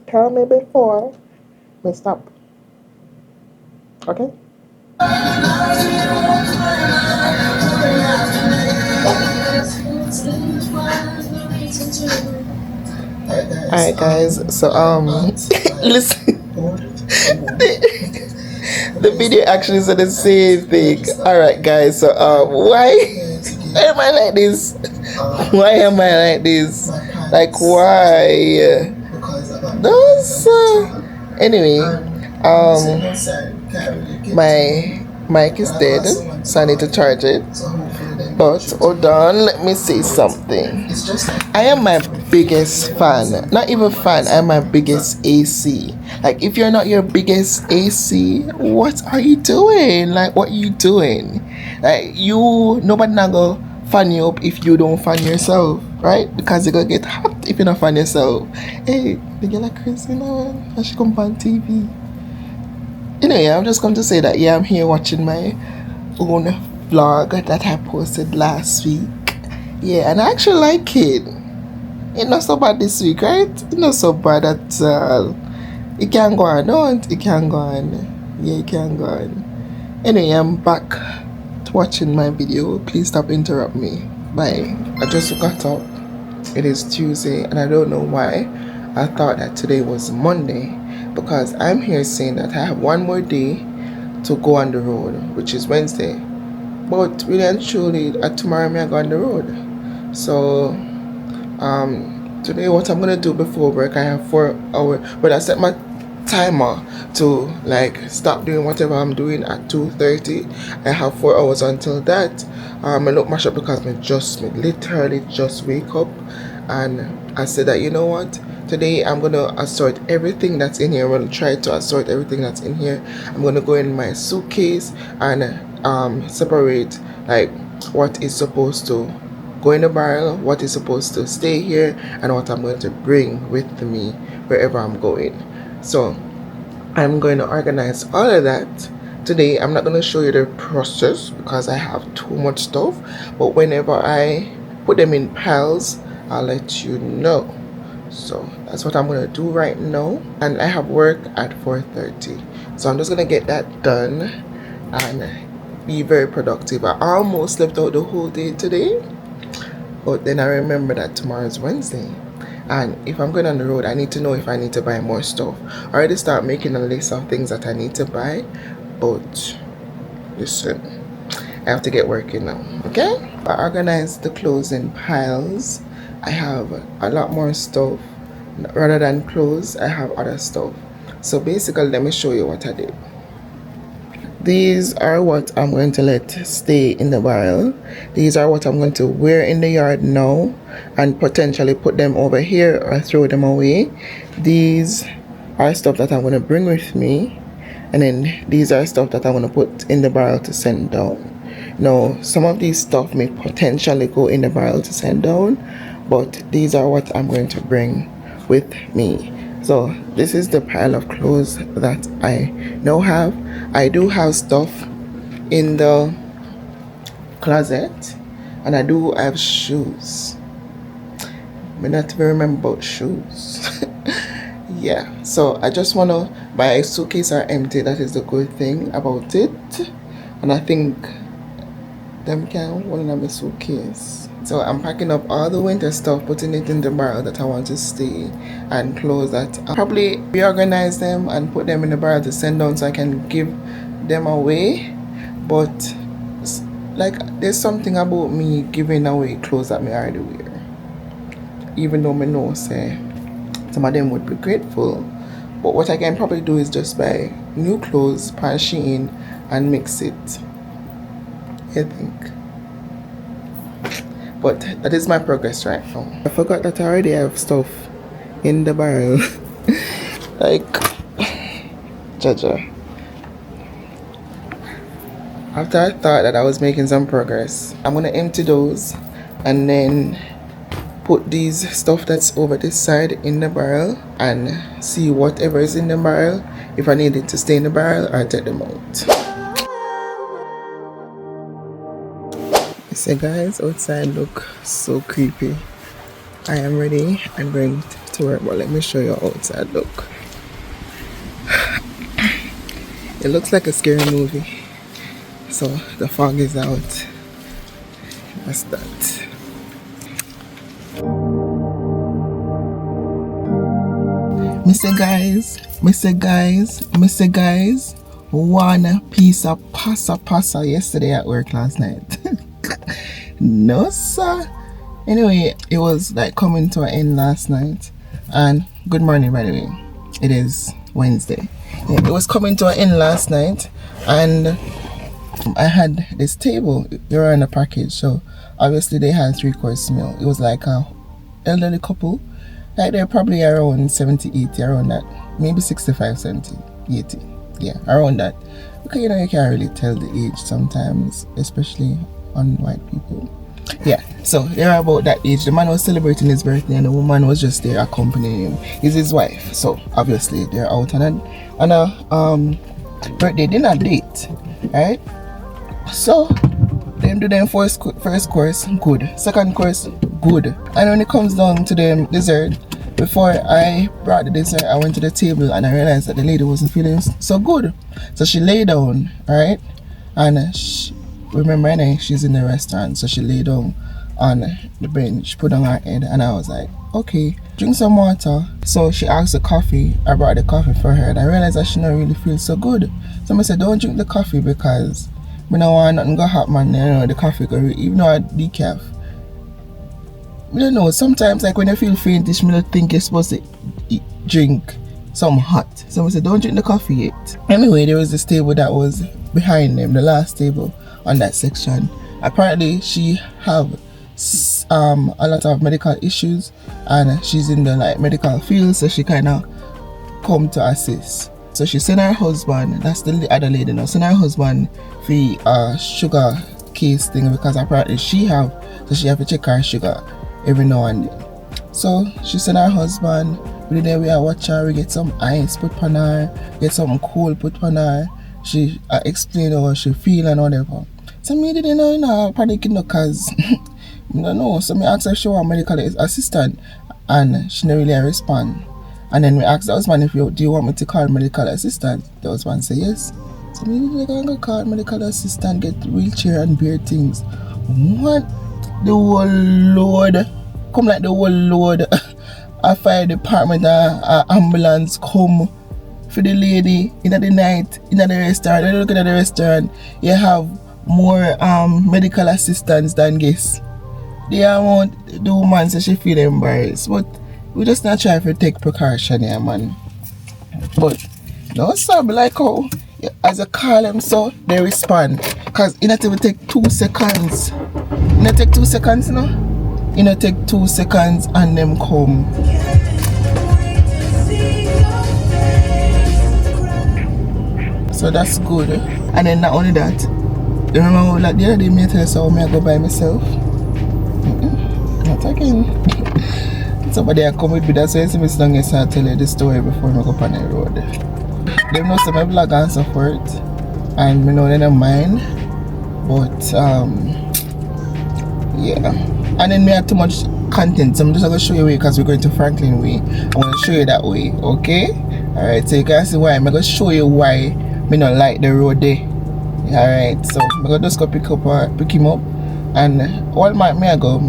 Tell me before. Me stop. Okay? Alright guys, so listen. The video actually said the same thing. Alright guys, so why am I like this? Why am I like this? Like why? Those anyway, my mic is dead, so I need to charge it. But hold on, let me say something. I am my biggest fan. Not even fan, I'm my biggest AC. Like, if you're not your biggest AC, what are you doing? Like, what are you doing? Like, nobody not go fan you up if you don't fan yourself, right? Because you're gonna get hot if you don't fan yourself. Hey, the girl like crazy now, I should come on TV. Anyway, I'm just going to say that, yeah, I'm here watching my own vlog that I posted last week. Yeah, and I actually like it. It's not so bad this week, right? It's not so bad at all. It can go on, don't it? Can go on. Yeah, it can go on. Anyway, I'm back to watching my video. Please stop interrupt me. Bye. I just got up. It is Tuesday, and I don't know why I thought that today was Monday, because I'm here saying that I have one more day to go on the road, which is Wednesday. But really and truly, tomorrow I go on the road. So today what I'm gonna do before work, I have 4 hours, but I set my timer to like stop doing whatever I'm doing at 2:30. I have 4 hours until that. I look my shop because me literally just wake up, and I said that, you know what, today I'm gonna assort everything that's in here. I'm gonna try to assort everything that's in here. I'm gonna go in my suitcase and separate like what is supposed to go in the barrel, what is supposed to stay here, and what I'm going to bring with me wherever I'm going. So I'm going to organize all of that. Today I'm not going to show you the process because I have too much stuff, but whenever I put them in piles, I'll let you know. So that's what I'm going to do right now, and I have work at 4:30, so I'm just going to get that done and be very productive. I almost slept out the whole day today, but then I remember that tomorrow is Wednesday, and if I'm going on the road, I need to know if I need to buy more stuff. I already start making a list of things that I need to buy, but listen, I have to get working now, okay? I organized the clothes in piles. I have a lot more stuff. Rather than clothes, I have other stuff. So basically, let me show you what I did. These are what I'm going to let stay in the barrel. These are what I'm going to wear in the yard now and potentially put them over here or throw them away. These are stuff that I'm going to bring with me. And then these are stuff that I'm going to put in the barrel to send down. Now, some of these stuff may potentially go in the barrel to send down, but these are what I'm going to bring with me. So this is the pile of clothes that I now have. I do have stuff in the closet, and I do have shoes. I not even remember about shoes. Yeah, so I just want to, my suitcase are empty. That is the good thing about it. And I think them can hold in my suitcase. So I'm packing up all the winter stuff, putting it in the barrel that I want to stay, and clothes that I'll probably reorganize them and put them in the barrel to send down so I can give them away. But like, there's something about me giving away clothes that me already wear, even though me know say some of them would be grateful. But what I can probably do is just buy new clothes, pan Shein, and mix it, I think. But that is my progress right now. I forgot that I already have stuff in the barrel. Like, Jaja. After I thought that I was making some progress, I'm gonna empty those and then put these stuff that's over this side in the barrel and see whatever is in the barrel, if I need it to stay in the barrel or take them out. So guys, outside look so creepy. I am ready and going to work, but let me show you how outside look. It looks like a scary movie. So the fog is out. That's that. Mr. Guys, one piece of pasta yesterday at work last night. No sir. Anyway, it was like coming to an end last night, and good morning by the way, it is Wednesday. Yeah, it was coming to an end last night, and I had this table. They were in a package, so obviously they had 3-course meal. It was like a elderly couple, like they're probably around 70, 80, around that, maybe 65, 70, 80, yeah, around that. Because you know, you can't really tell the age sometimes, especially on white people. Yeah, so they're about that age. The man was celebrating his birthday and the woman was just there accompanying him. He's his wife, so obviously they're out on a birthday dinner date, right? So them do them first course, good. Second course, good. And when it comes down to the dessert, before I brought the dessert, I went to the table and I realized that the lady wasn't feeling so good. So she lay down, right? And remember, she's in the restaurant, so she lay down on the bench, put on her head, and I was like, okay, drink some water. So she asked the coffee. I brought the coffee for her, and I realized that she don't really feel so good. So I said, don't drink the coffee because I don't want nothing to happen, you know, the coffee go, even though I decaf. I don't know, sometimes like when you feel faintish, I don't think you're supposed to drink some hot. So I said, don't drink the coffee yet. Anyway, there was this table that was behind them, the last table on that section. Apparently she have a lot of medical issues and she's in the like medical field, so she kind of come to assist. So she sent her husband, that's the other lady now, sent her husband for sugar case thing because apparently she have to check her sugar every now and then. So she sent her husband. We did we watch her. We get some ice put on her, get some coal put on her. She explained how she feel and whatever. So me didn't know, panicking cause I don't know. So me asked her if she want medical assistant, and she didn't really respond. And then we asked the husband if do you want me to call medical assistant. The husband said yes. So me didn't go call medical assistant, get wheelchair and bear things. What? The whole load. Come like the whole load. A fire department, ambulance come for the lady in the night in the restaurant. When you look at the restaurant, you have more medical assistants than guests. The amount the woman says she feel embarrassed, but we just not try to take precaution here, man. But no, sir, like how as I call them, so they respond. Cause it not even take 2 seconds. It not take 2 seconds, no. It not take 2 seconds and them come. So that's good. And then not only that, you remember like the other day me tell you so I go by myself. Not again. Somebody I come with me, that's why I see me sitting here and tell you the story before I go up on the road. They know some vlog and so forth, and me know they don't mind, but yeah. And then me have too much content, so I'm just gonna show you way because we're going to Franklin Way. I'm gonna show you that way, okay? Alright, so you can see why I'm gonna show you why me not like the road there. Alright, so I'm gonna just go pick him up, and Walmart me I go.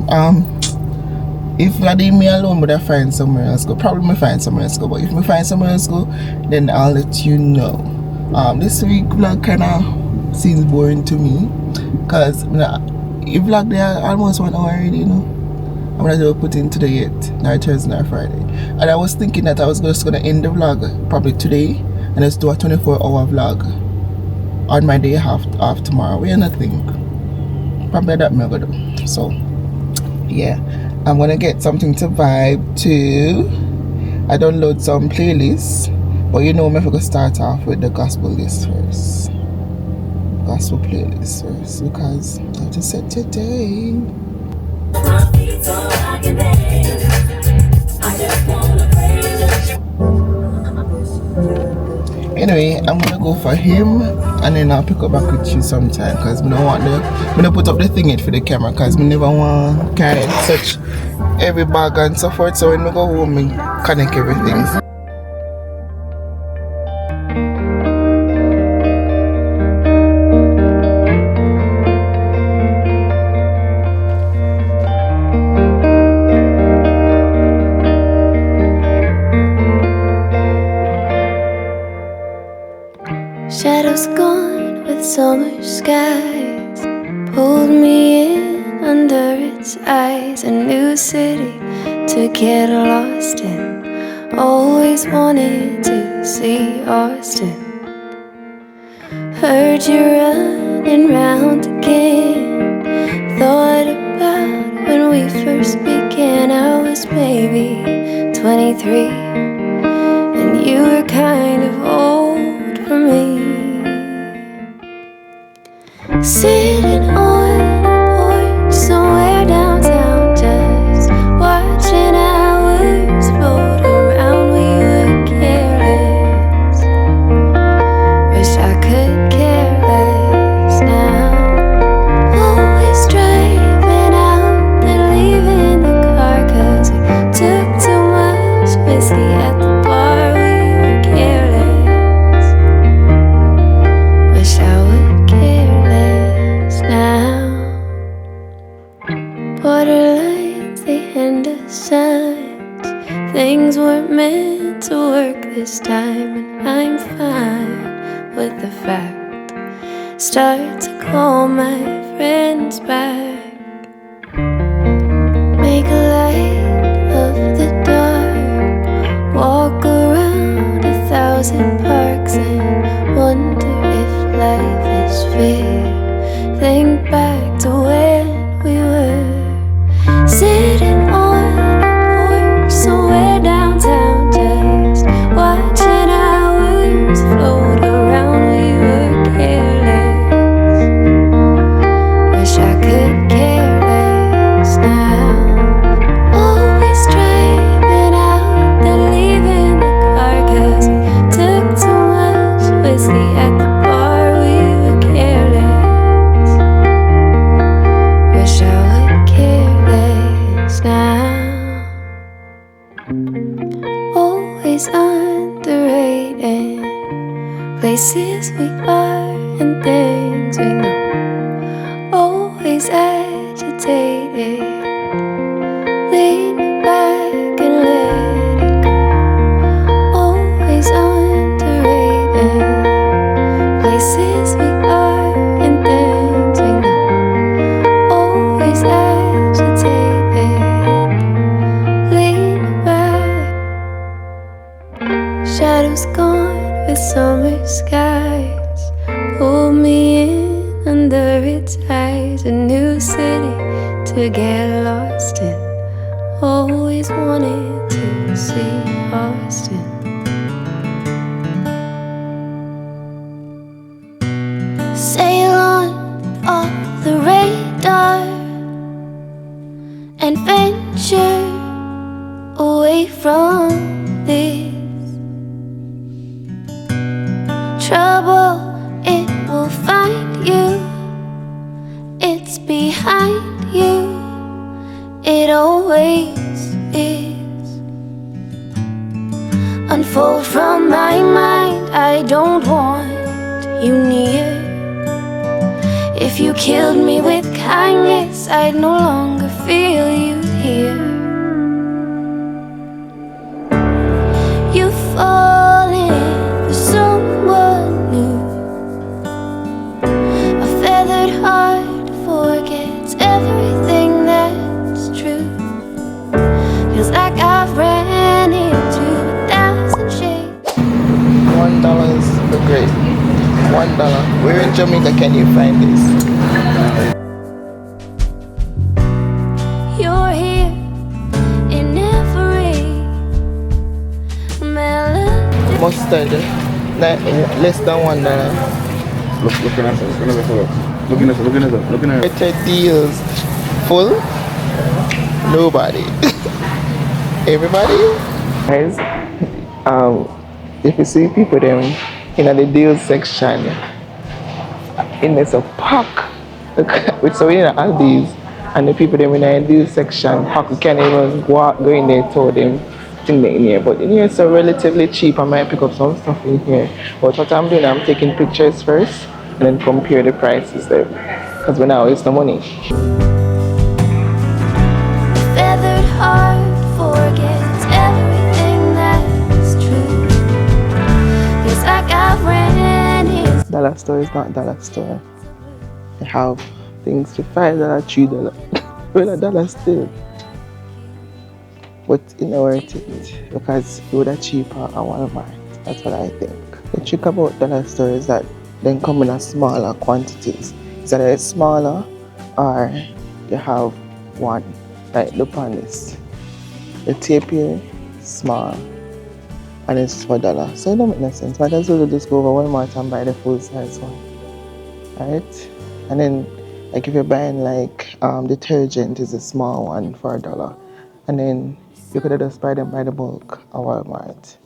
If I leave me alone, but I find somewhere else go. Probably me find somewhere else go. But if me find somewhere else go, then I'll let you know. This week vlog kinda seems boring to me, cause if vlog there almost 1 hour already, you know. I'm not gonna put in today yet, not Thursday, not Friday. And I was thinking that I was just gonna end the vlog probably today and just do a 24-hour vlog on my day off tomorrow. We are nothing. Probably that me gonna do. So yeah. I'm gonna get something to vibe to. I download some playlists, but you know I'm gonna start off with the gospel list first. Gospel playlist first because I have to set today. Anyway, I'm gonna go for him and then I'll pick up back with you sometime because I don't put up the thing yet for the camera because I never want to carry such heavy bag and so forth. So when I go home, I connect everything. Shadows gone with summer skies, pulled me in under its eyes. A new city to get lost in, always wanted to see Austin. Heard you running round again, thought about when we first began. I was maybe 23 and you were kind of old for me. Sitting on a porch somewhere downtown, just watching hours float around. We were careless, wish I could care less now. Always driving out then leaving the car, cause we took too much whiskey at the bar. We were careless, wish I would care less now. Borderlines, they hand us signs. Things weren't meant to work this time, and I'm fine with the fact. Start to call my friends back. Make a light of the dark, walk around 1,000 parks and wonder if life is fair. Think back to when we were sitting on a porch somewhere downtown, just watching hours float around. We were careless, places we are and things we know. Always agitated, lean back and let it go. Always underrated, places we are and things we know. Always agitated, lean back. Shadows gone with summer skies, pull me in under its eyes. A new city to get lost in, always wanted to see Austin. Sail on off the radar and venture away from this trouble. It will find you, it's behind you, it always is. Unfold from my mind, I don't want you near. If you killed me with kindness, I'd no longer feel you here. You've fallen for someone new. A feathered heart forgets everything that's true. Feels like I've ran into 1,000 shades. $1 is the great. $1. Where in Jamaica can you find this? You're here in every melody. Mustard, less than $1. Looking at us, looking at us. Better deals. Full? Nobody. Everybody? Guys, if you see people there in the deals section, in there's a pack. With so in Aldi's, and the people them in the deals section, pack we can't even go in there to them thing in here. But in here it's so relatively cheap. I might pick up some stuff in here. But what I'm doing, I'm taking pictures first and then compare the prices there. Because we now waste the money. Feathered heart forgets everything that's true. Feels like I've ran into Dollar store is not dollar store. They have things for $5, $3. Well, $1 still. But it's not worth it because it would have cheaper at Walmart. That's what I think. The trick about dollar store is that they come in a smaller quantities. It's either it's smaller or you have one. Like look on this. The tape here is small and it's for $1. So it don't make no sense. Might as well just go over Walmart and buy the full size one. Right? And then like if you're buying like detergent is a small one for $1. And then you could have just buy them by the bulk at Walmart.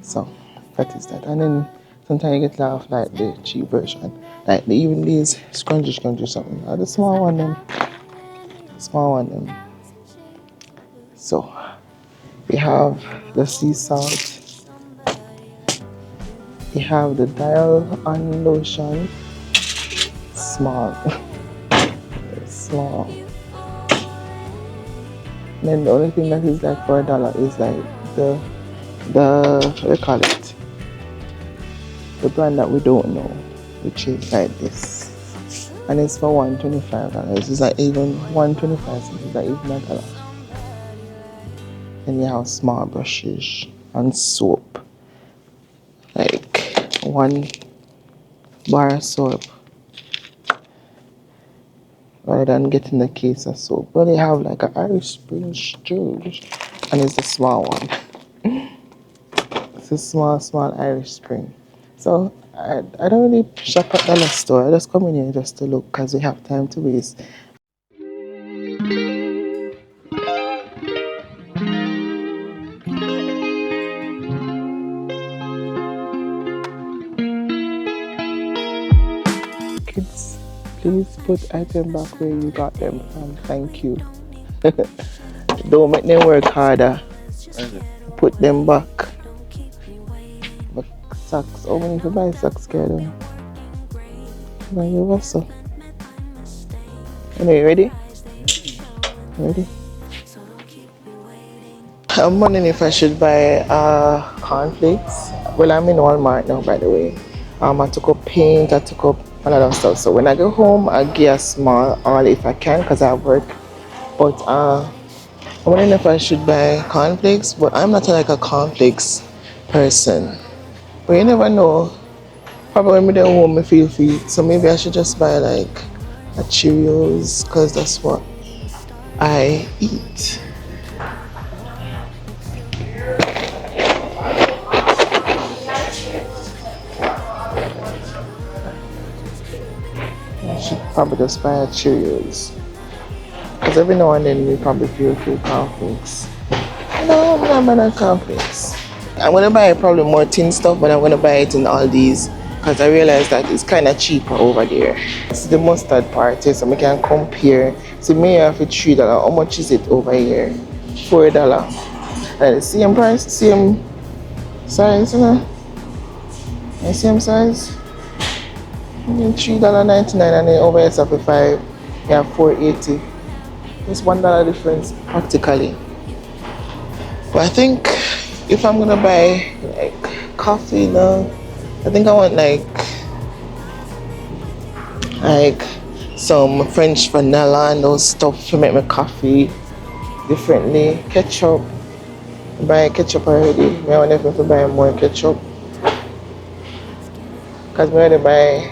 So that is that. And then sometimes you get off like the cheap version. Like even these scrungy something. The small one them. Small one them. So we have the sea salt. We have the dial on lotion. Small. Small. And then the only thing that is like for $1 is like the what do you call it? The brand that we don't know, which is like this. And it's for $125. It's like even $1.25 cents, it's like even $1. Then you have small brushes and soap. Like 1 bar of soap. Rather than getting the case of soap. But they have like an Irish Spring Sturge. And it's the small one. It's a small Irish Spring. So I don't really shop at the store. I just come in here just to look because we have time to waste. Kids, please put items back where you got them from. Thank you. Don't make them work harder. Put them back. socks. Oh, we need to buy socks, girl. Now you also. Anyway, ready? Ready? I'm wondering if I should buy cornflakes. Well, I'm in Walmart now, by the way. I took up paint, I took up a lot of stuff. So when I go home, I'll get a small all if I can because I work. But I'm wondering if I should buy cornflakes. But I'm not like a cornflakes person. But you never know. Probably when I get home, I feel free. So maybe I should just buy like a Cheerios because that's what I eat. I should probably just buy a Cheerios. Because every now and then we probably feel a few cornflakes. No, I'm not buying cornflakes. I'm going to buy probably more tin stuff, but I'm going to buy it in Aldi's because I realized that it's kind of cheaper over there. This is the mustard part, so we can compare. So me have it $3. How much is it over here? $4. And the same price, same size, you know? The same size. $3.99 and then over here it's up to $5. You have $4.80. It's $1 difference practically. But I think if I'm gonna buy like coffee now, I think I want like some French vanilla and those stuff to make my coffee differently. Ketchup. I buy ketchup already. I want to buy more ketchup. Because I already buy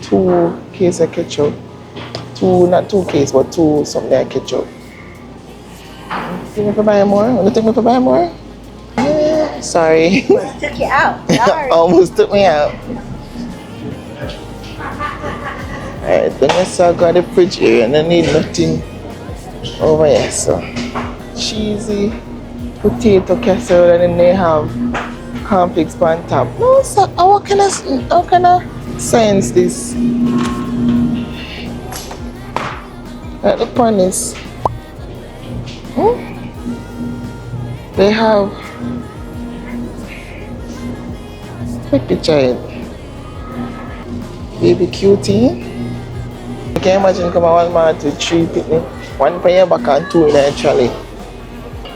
2 cases of ketchup. Not 2 cases, but 2 something like ketchup. Think if I buy more? Want to take me to buy more? Yeah, sorry. Almost took you out. Sorry. Almost took me out. Alright, the next I got the fridge area and I need nothing over here. So cheesy potato casserole and then they have cornflakes on top. No, so how can I science this? Like the pan is. They have quick picture baby cutie. You can imagine come on Walmart with 3 picnic, 1 for your back and 2 in a trolley.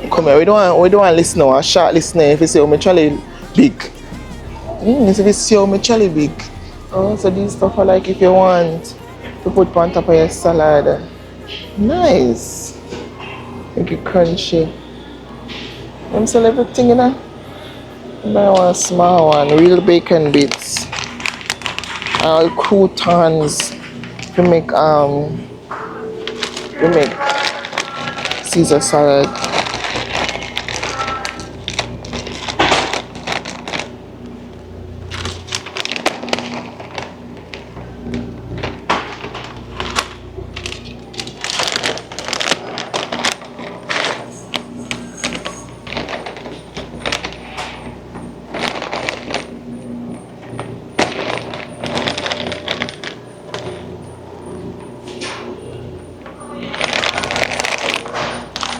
Come here, we don't want to listen now, a short listener if you say my trolley big. If you see my trolley big. Oh, so these stuff are like if you want to put on top of your salad. Nice. Make it crunchy. I'm sell everything in there. I want a small one, real bacon bits. All croutons to make Caesar salad.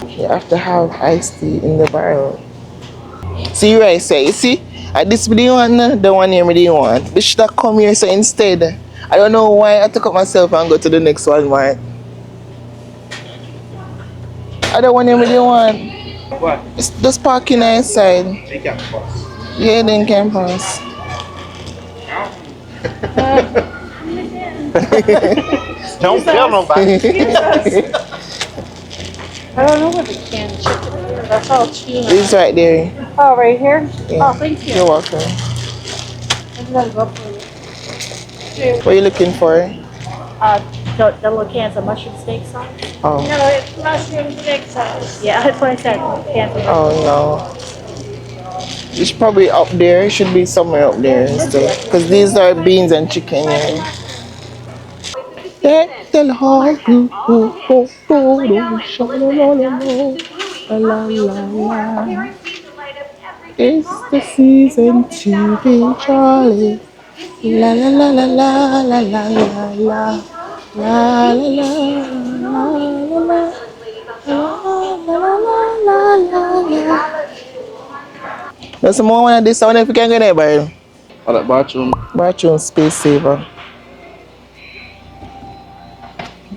You have to have iced tea in the barrel. See what I say? You see? This be the one here me didn't want. Bitch should have come here so instead. I don't know why I took up myself and go to the next one, man. I don't want here me didn't want. What? It's just parking outside. They can't pass. Yeah, then can pass. Don't tell nobody. I don't know what the canned chicken is. That's all cheese. It's right there. Oh, right here? Yeah. Oh, thank you. You're welcome. I just gotta go for it. What are you looking for? The little cans of mushroom steak sauce. Oh. No, it's mushroom steak sauce. Yeah, that's what I said. Cans of Oh no. It's probably up there. It should be somewhere up there instead. Because these are beans and chicken. Yeah. It's the season to be jolly. La la la la la la la la la la la la la. There's some more one of this. I wonder if you can get there, bro. Oh, that bathroom. Bathroom space saver.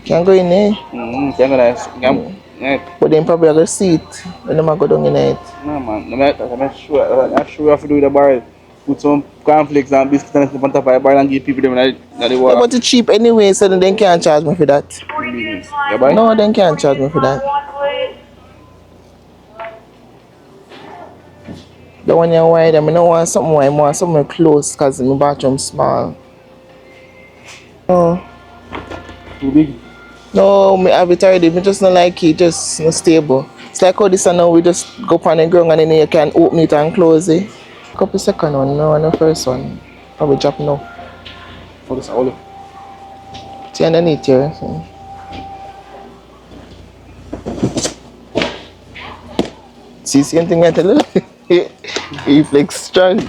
Can't go in there. Can't go there. But then probably I go see it when them a go down in it. No man, I'm sure you have to do with the barrel. Put some cornflakes and biscuits and stuff on top of the barrel and give people them in the Yeah, water. but it's cheap anyway, so then they can't charge me for that. You buy? No, they can't charge me for that. The one you wide, I don't want something wide, I want something close because my bathroom small. No, Too big. no, I have it already, I just not like it, just not stable. It's like how this and now we just go up on the ground and then you can open it and close it. Couple second one, no, and the first one. Probably drop now. For this all. See underneath here. So. See, same thing I tell you. He flex strong.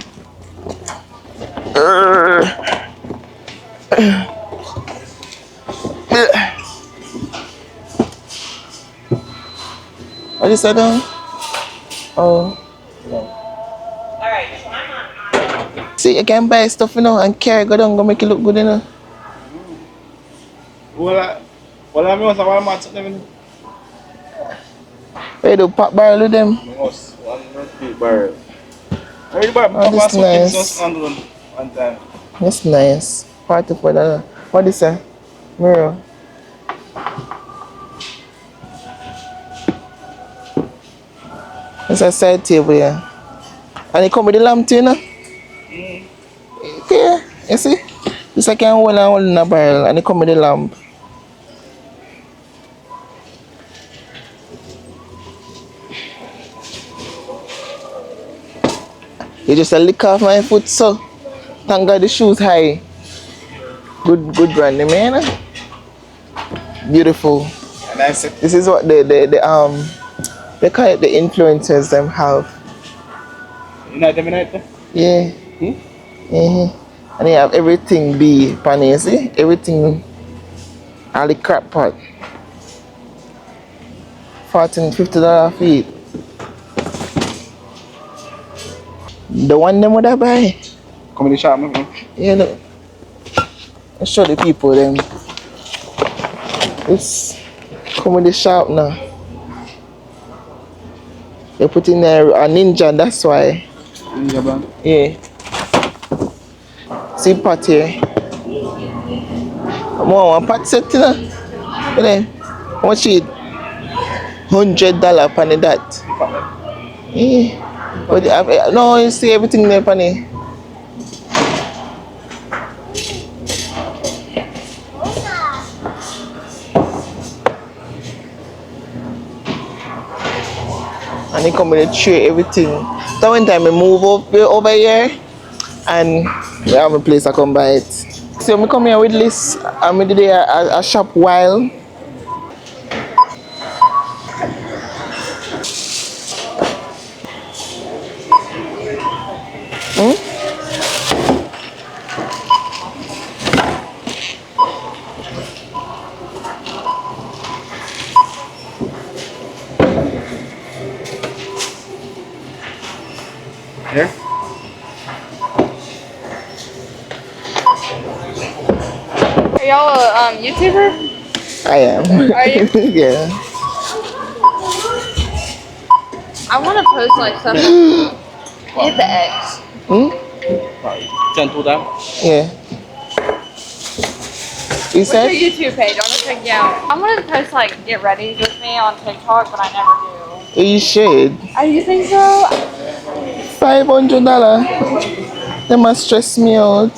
What you said now? Oh. See, you can buy stuff, you know, and carry go down, go make it look good, you know. Well, I mean, Walmart. Where do pop barrel with them? One big barrel. Oh, this nice. One time. That's nice. $44. What is that? Mirror. It's a side table, yeah. And it come with the lamp too, you know? Yeah, you see? It's like a hold in a barrel and it come with the lamp. You just a lick off my foot, so thank God the shoes high. Good brand name, man. Beautiful. And I said, This is what they call it the influencers them have. you know them in it? Yeah. And they have everything be funny, you see? Everything, all the crap pot. $40-50 feet. The one them would I buy? Come in the shop, man. Yeah, look. I show the people them. It's come with the shop now. They put in there a ninja, that's why. Ninja brand. Yeah. See pot here. More one pot set, you know. But then, how much it? $100 penny that. Yeah. But no, you see everything there penny. And they come with a tray, everything. So one time I move over here and we have a place I come buy it. So I come here with this and I did a shop while. Here? Are y'all a YouTuber? I am. Are you? Yeah. I want to post like stuff. Get the eggs. Send to them. Yeah. You What's said? your YouTube page? I want to check you out. I want to post like get ready with me on TikTok, but I never do. You should. You think so? $500. They must stress me out.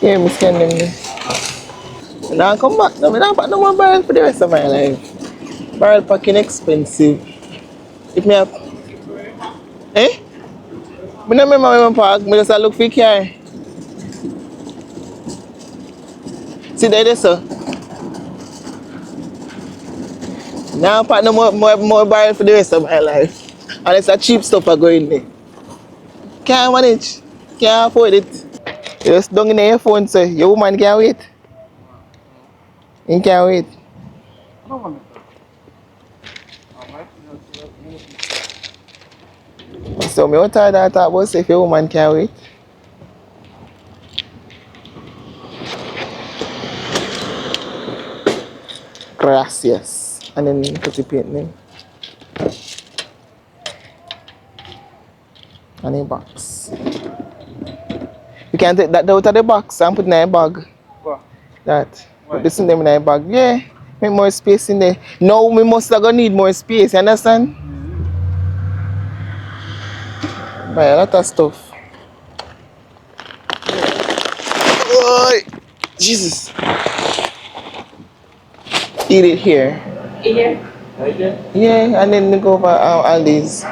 Yeah, me scan them. Now come back. No, I don't pack no more barrel for the rest of my life. Barrel packing expensive. If me have... Eh? I don't remember when I park. I just look for the car. See there, sir. Now I pack no more barrel for the rest of my life. And it's a cheap stuff I go in there. Can't manage. Can't afford it. You just don't in your phone, say, your woman can't wait. You can't wait. I don't want it. So me what I that about say if a woman can wait. Gracias. And then put the paint name. And a box. You can take that out of the box and put it in a bag. What? That. Why? Put this in them in a bag. Yeah. Make more space in there. Now we must gonna need more space, you understand? Buy a lot of stuff. Oh, Jesus. Eat it here. Right there? Yeah, and then go over Aldi's.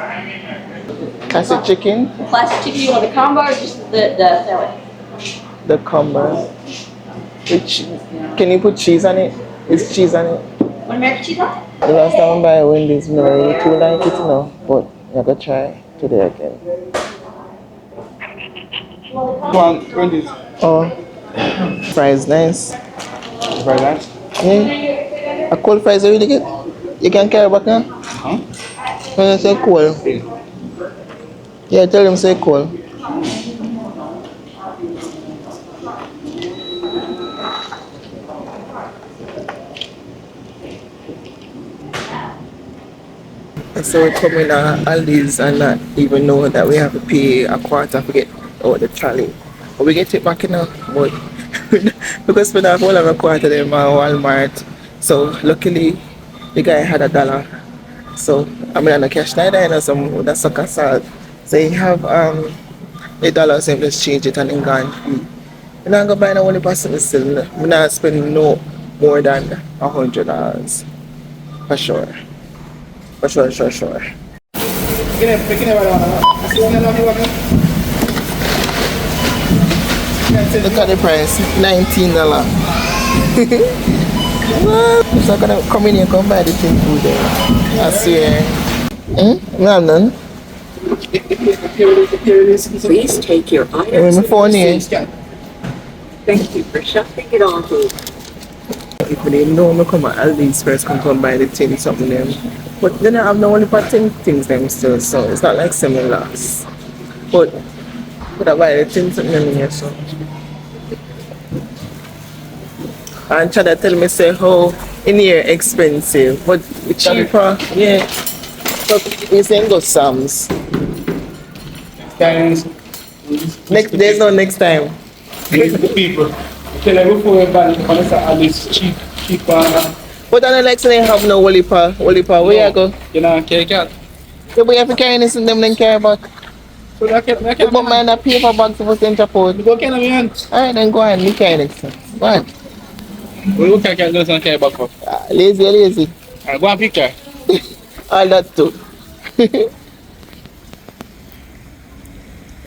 Classic chicken. Classic chicken, you want the combo or just the fillet? The combo. Can you put cheese on it? Is cheese on it? Want American cheese on it? The last time I buy Wendy's, no, really too like it, but I gotta try today again. Wendy's. Oh, fries nice. Very nice. Yeah. A cold fries are really good. You can carry back now? Huh? When I say cold. Yeah, tell them say cold. So we come in Aldi's and not even know that we have to pay a quarter to get out the trolley. But we get it back in but because we don't have all of a quarter them at Walmart. So luckily the guy had $1. So I mean on the cash neither and some with a sucker salt. So you have $8 and just change it and then gone free. I'm not gonna buy no only person still. I'm not spending no more than $100. For sure. For sure. Look at the price, $19. What? I'm not gonna come in here and come buy the thing food there. I swear. No, I'm done. Please take your With items. my phone here. Thank you for shuffling it on through. If they know me come at Aldi's first, come buy the thing, something them. But then I have no only for 10 things them still, so it's not like similar loss. But I buy the things something them here, so. And Chada tell me say how in here expensive, but cheaper, yeah. So we saying go Sam's. There's no next time. People. Tell them before we buy it, at least cheaper. But I don't like saying have no Wolipa, where you go? You know, cake out. So we have to carry this in them then carry back. So I can't. But man, a paper bag for center port. Go carry me on. Alright then go on, me carry next time. Go on. We will carry those and carry back up. Lazy. Alright, go and pick her. All that too.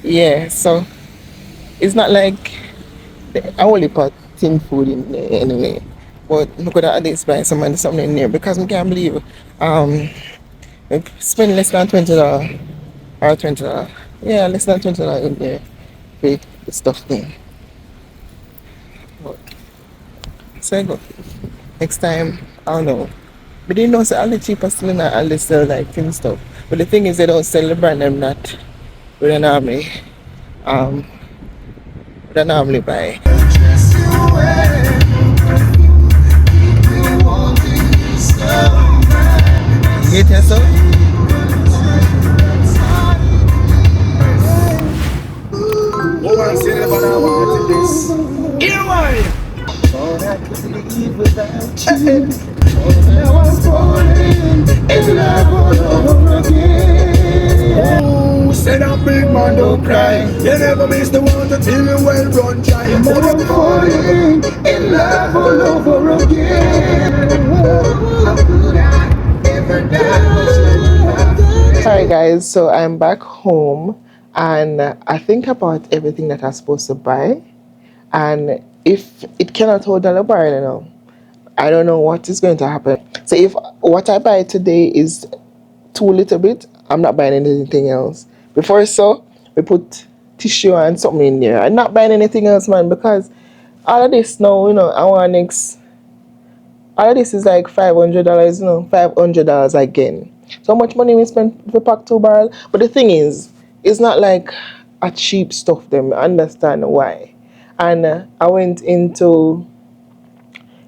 Yeah, so it's not like I only put tin food in there anyway. But look at this buy something in there because I can't believe I spend less than $20 or $20. Yeah, less than $20 in there for the stuff thing. But so I go. Next time, I don't know. But they don't sell all the cheapest still and all they sell like thin stuff. But the thing is they don't sell the brand them that we don't normally buy. You think so? I could leave without you. I was falling in love all over again. Oh, said a big man don't cry. You never miss the water till you well run dry. And now I'm falling in love all over again. How could I ever die? Alright guys, so I'm back home and I think about everything that I'm supposed to buy. And if it cannot hold $1 barrel, you know, I don't know what is going to happen. So if what I buy today is too little bit, I'm not buying anything else. Before so, we put tissue and something in there. I'm not buying anything else, man, because all of this now, you know, all of this is like $500, you know, $500 again. So how much money we spend to pack 2 barrel? But the thing is, it's not like a cheap stuff them. I understand why. And I went into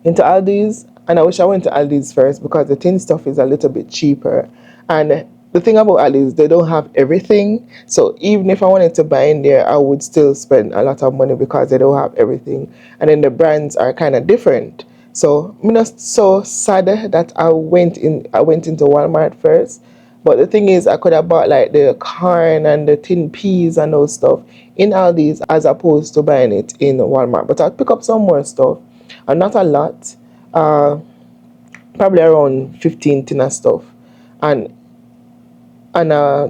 Aldi's, and I wish I went to Aldi's first because the tin stuff is a little bit cheaper. And the thing about Aldi's, they don't have everything. So even if I wanted to buy in there, I would still spend a lot of money because they don't have everything. And then the brands are kind of different. So I'm not so sad that I went into Walmart first. But the thing is, I could have bought like the corn and the tin peas and those stuff in Aldi's as opposed to buying it in Walmart. But I'll pick up some more stuff, and not a lot, probably around 15 tin of stuff, and a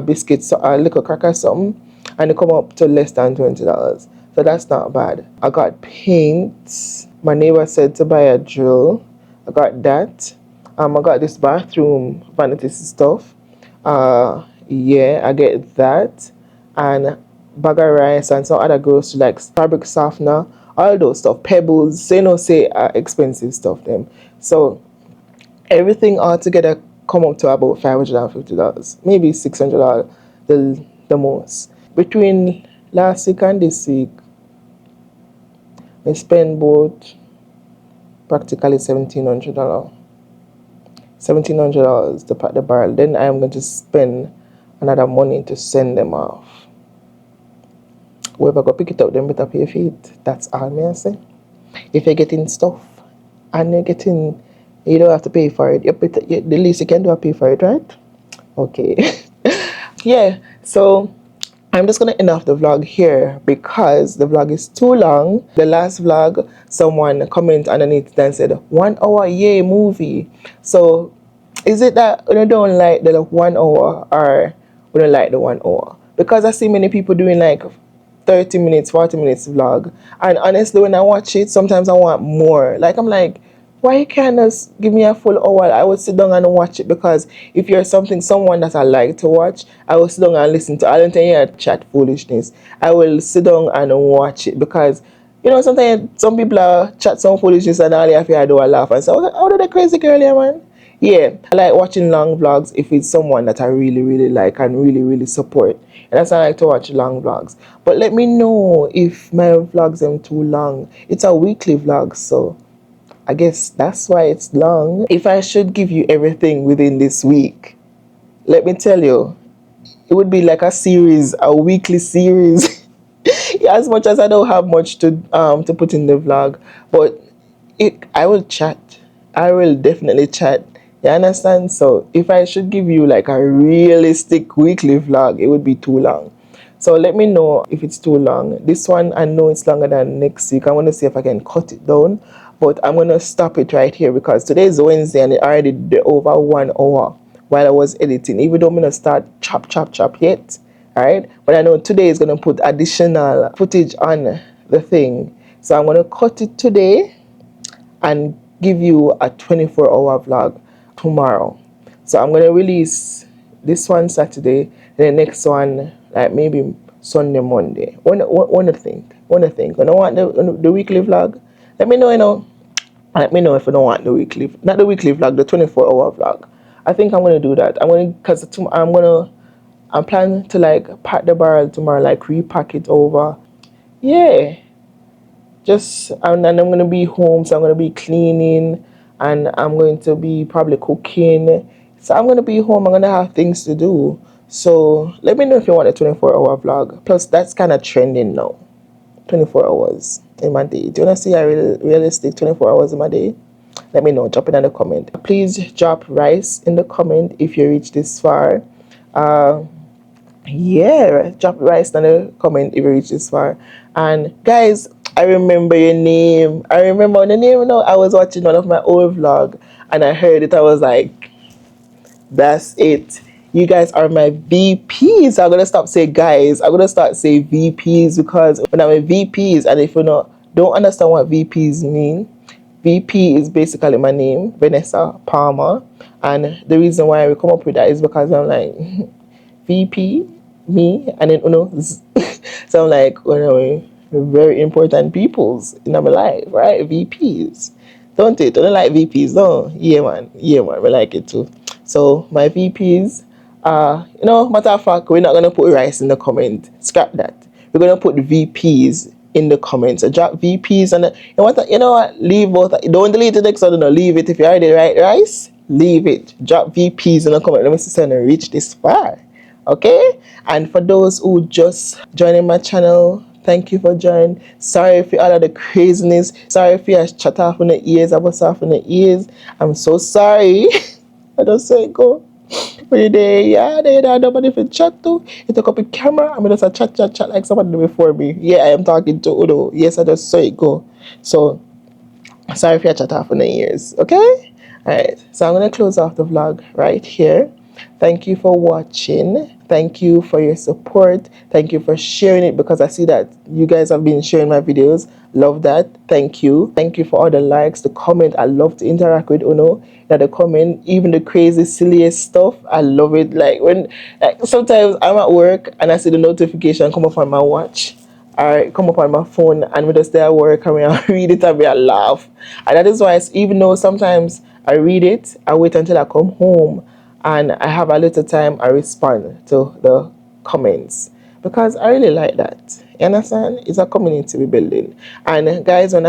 biscuit, so a little cracker something, and it come up to less than $20. So that's not bad. I got paint. My neighbor said to buy a drill. I got that. I got this bathroom vanity stuff. Yeah, I get that. And bag of rice and some other groceries like fabric softener, all those stuff, pebbles, say expensive stuff them. So everything all together come up to about $550, maybe $600 the most. Between last week and this week, I spent both practically $1,700. $1,700 to pack the barrel. Then I am going to spend another money to send them off. Whoever go pick it up, then better pay for it. That's all me I say. If you're getting stuff and you don't have to pay for it, the least you can do is pay for it, right? Okay. Yeah, so I'm just going to end off the vlog here because the vlog is too long. The last vlog, someone commented underneath and said, 1 hour, yay, movie. So is it that you don't like the 1 hour or you don't like the 1 hour? Because I see many people doing like 30 minutes, 40 minutes vlog. And honestly, when I watch it, sometimes I want more. Like, I'm like, why you can't just give me a full hour? I would sit down and watch it because if you're someone that I like to watch, I will sit down and listen to. I don't think you chat foolishness. I will sit down and watch it because, sometimes some people chat some foolishness and all you have to do a laugh and say, how did that crazy girl here, man? Yeah, I like watching long vlogs if it's someone that I really, really like and really, really support. And that's why I like to watch long vlogs. But let me know if my vlogs are too long. It's a weekly vlog, so I guess that's why it's long. If I should give you everything within this week, let me tell you, it would be like a weekly series. As much as I don't have much to put in the vlog, but I will chat. I will definitely chat. You understand? So if I should give you like a realistic weekly vlog, it would be too long. So let me know if it's too long. This one, I know it's longer than next week. I want to see if I can cut it down. But I'm going to stop it right here because today is Wednesday and it already did over 1 hour while I was editing. Even though I'm going to start chop yet. Alright? But I know today is going to put additional footage on the thing. So I'm going to cut it today and give you a 24-hour vlog tomorrow. So I'm going to release this one Saturday, the next one like maybe Sunday, Monday. When to think. When you don't want the weekly vlog? Let me know, Let me know if you don't want the weekly, not the weekly vlog, the 24-hour vlog. I think I'm going to do that. I'm planning to like pack the barrel tomorrow, like repack it over. Yeah. And I'm going to be home, so I'm going to be cleaning and I'm going to be probably cooking. So I'm going to be home, I'm going to have things to do. So let me know if you want a 24-hour vlog. Plus, that's kind of trending now. 24 hours in my day. Do you want to see a realistic 24 hours in my day? Let me know. Drop it in the comment. Please drop rice in the comment if you reach this far. Yeah, drop rice in the comment if you reach this far. And guys, I remember your name. I remember the name. I was watching one of my old vlog and I heard it. I was like, that's it. You guys are my VPs. I'm going to stop saying guys. I'm going to start saying VPs because when I'm in VPs, and if you don't understand what VPs mean, VP is basically my name, Vanessa Palmer. And the reason why we come up with that is because I'm like, VP, me, and then, so I'm like, very important peoples in my life, right? VPs. Don't it? Don't like VPs, no? Yeah, man. I like it too. So my VPs, Matter of fact, we're not gonna put rice in the comment. Scrap that. We're gonna put VPs in the comments. So drop VPs and you know what? Leave both. Don't delete the next one. No, leave it. If you already write rice, leave it. Drop VPs in the comment. Let me see if I reach this far. Okay? And for those who just joining my channel, thank you for joining. Sorry for all of the craziness. Sorry if you chat off in the ears. I was off in the ears. I'm so sorry. I just say go. But they had nobody for chat to. He took up a camera. I mean, just a chat like somebody before me. Yeah, I am talking to Udo. Yes, I just saw it go. So, sorry if you chat off in the ears. Okay? Alright, so I'm going to close off the vlog right here. Thank you for watching. Thank you for your support. Thank you for sharing it because I see that you guys have been sharing my videos. Love that. Thank you. Thank you for all the likes, the comment. I love to interact with Uno. That the comment, even the crazy, silliest stuff. I love it. Like sometimes I'm at work and I see the notification come up on my watch. I come up on my phone and we just stay at work and I read it and I laugh. And that is why even though sometimes I read it, I wait until I come home and I have a little time I respond to the comments because I really like that. You understand? It's a community we're building. And guys, I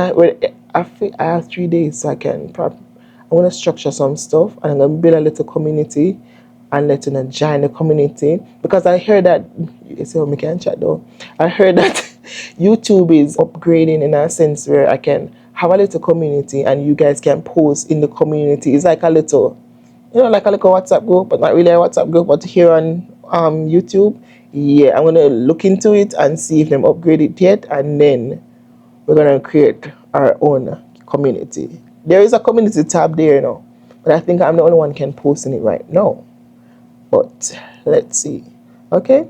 have 3 days so I want to structure some stuff and I'm going to build a little community and let you join the community because I heard that you say, we can chat though. I heard that YouTube is upgrading in a sense where I can have a little community and you guys can post in the community. It's like a little, like a little WhatsApp group, but not really a WhatsApp group, but here on YouTube. Yeah, I'm gonna look into it and see if them upgrade it yet, and then we're gonna create our own community. There is a community tab there, but I think I'm the only one can post in it right now. But let's see. Okay.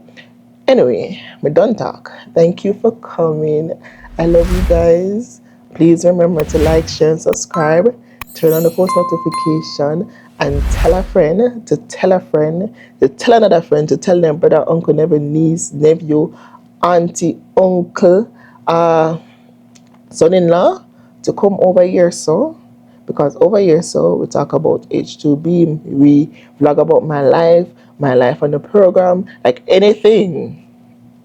Anyway, we done talk. Thank you for coming. I love you guys. Please remember to like, share, and subscribe. Turn on the post notification and tell a friend to tell a friend to tell another friend to tell them brother, uncle, never niece, nephew, auntie, uncle, son-in-law to come over here because over here we talk about H2b, we vlog about my life on the program, like anything.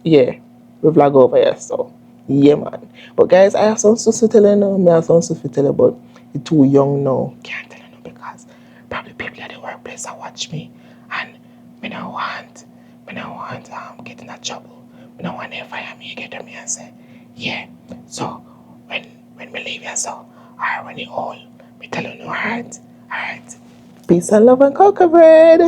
Yeah, we vlog over here, so yeah man. But guys, I have some stuff to tell you now. I have some stuff to tell you, but you're too young now. Can't tell you now because probably people at the workplace that watch me and me no want get in that trouble. Me no want they fire me, get them and say, yeah. So when we leave here so or when you all me tell you no, alright? Peace and love and cocoa bread.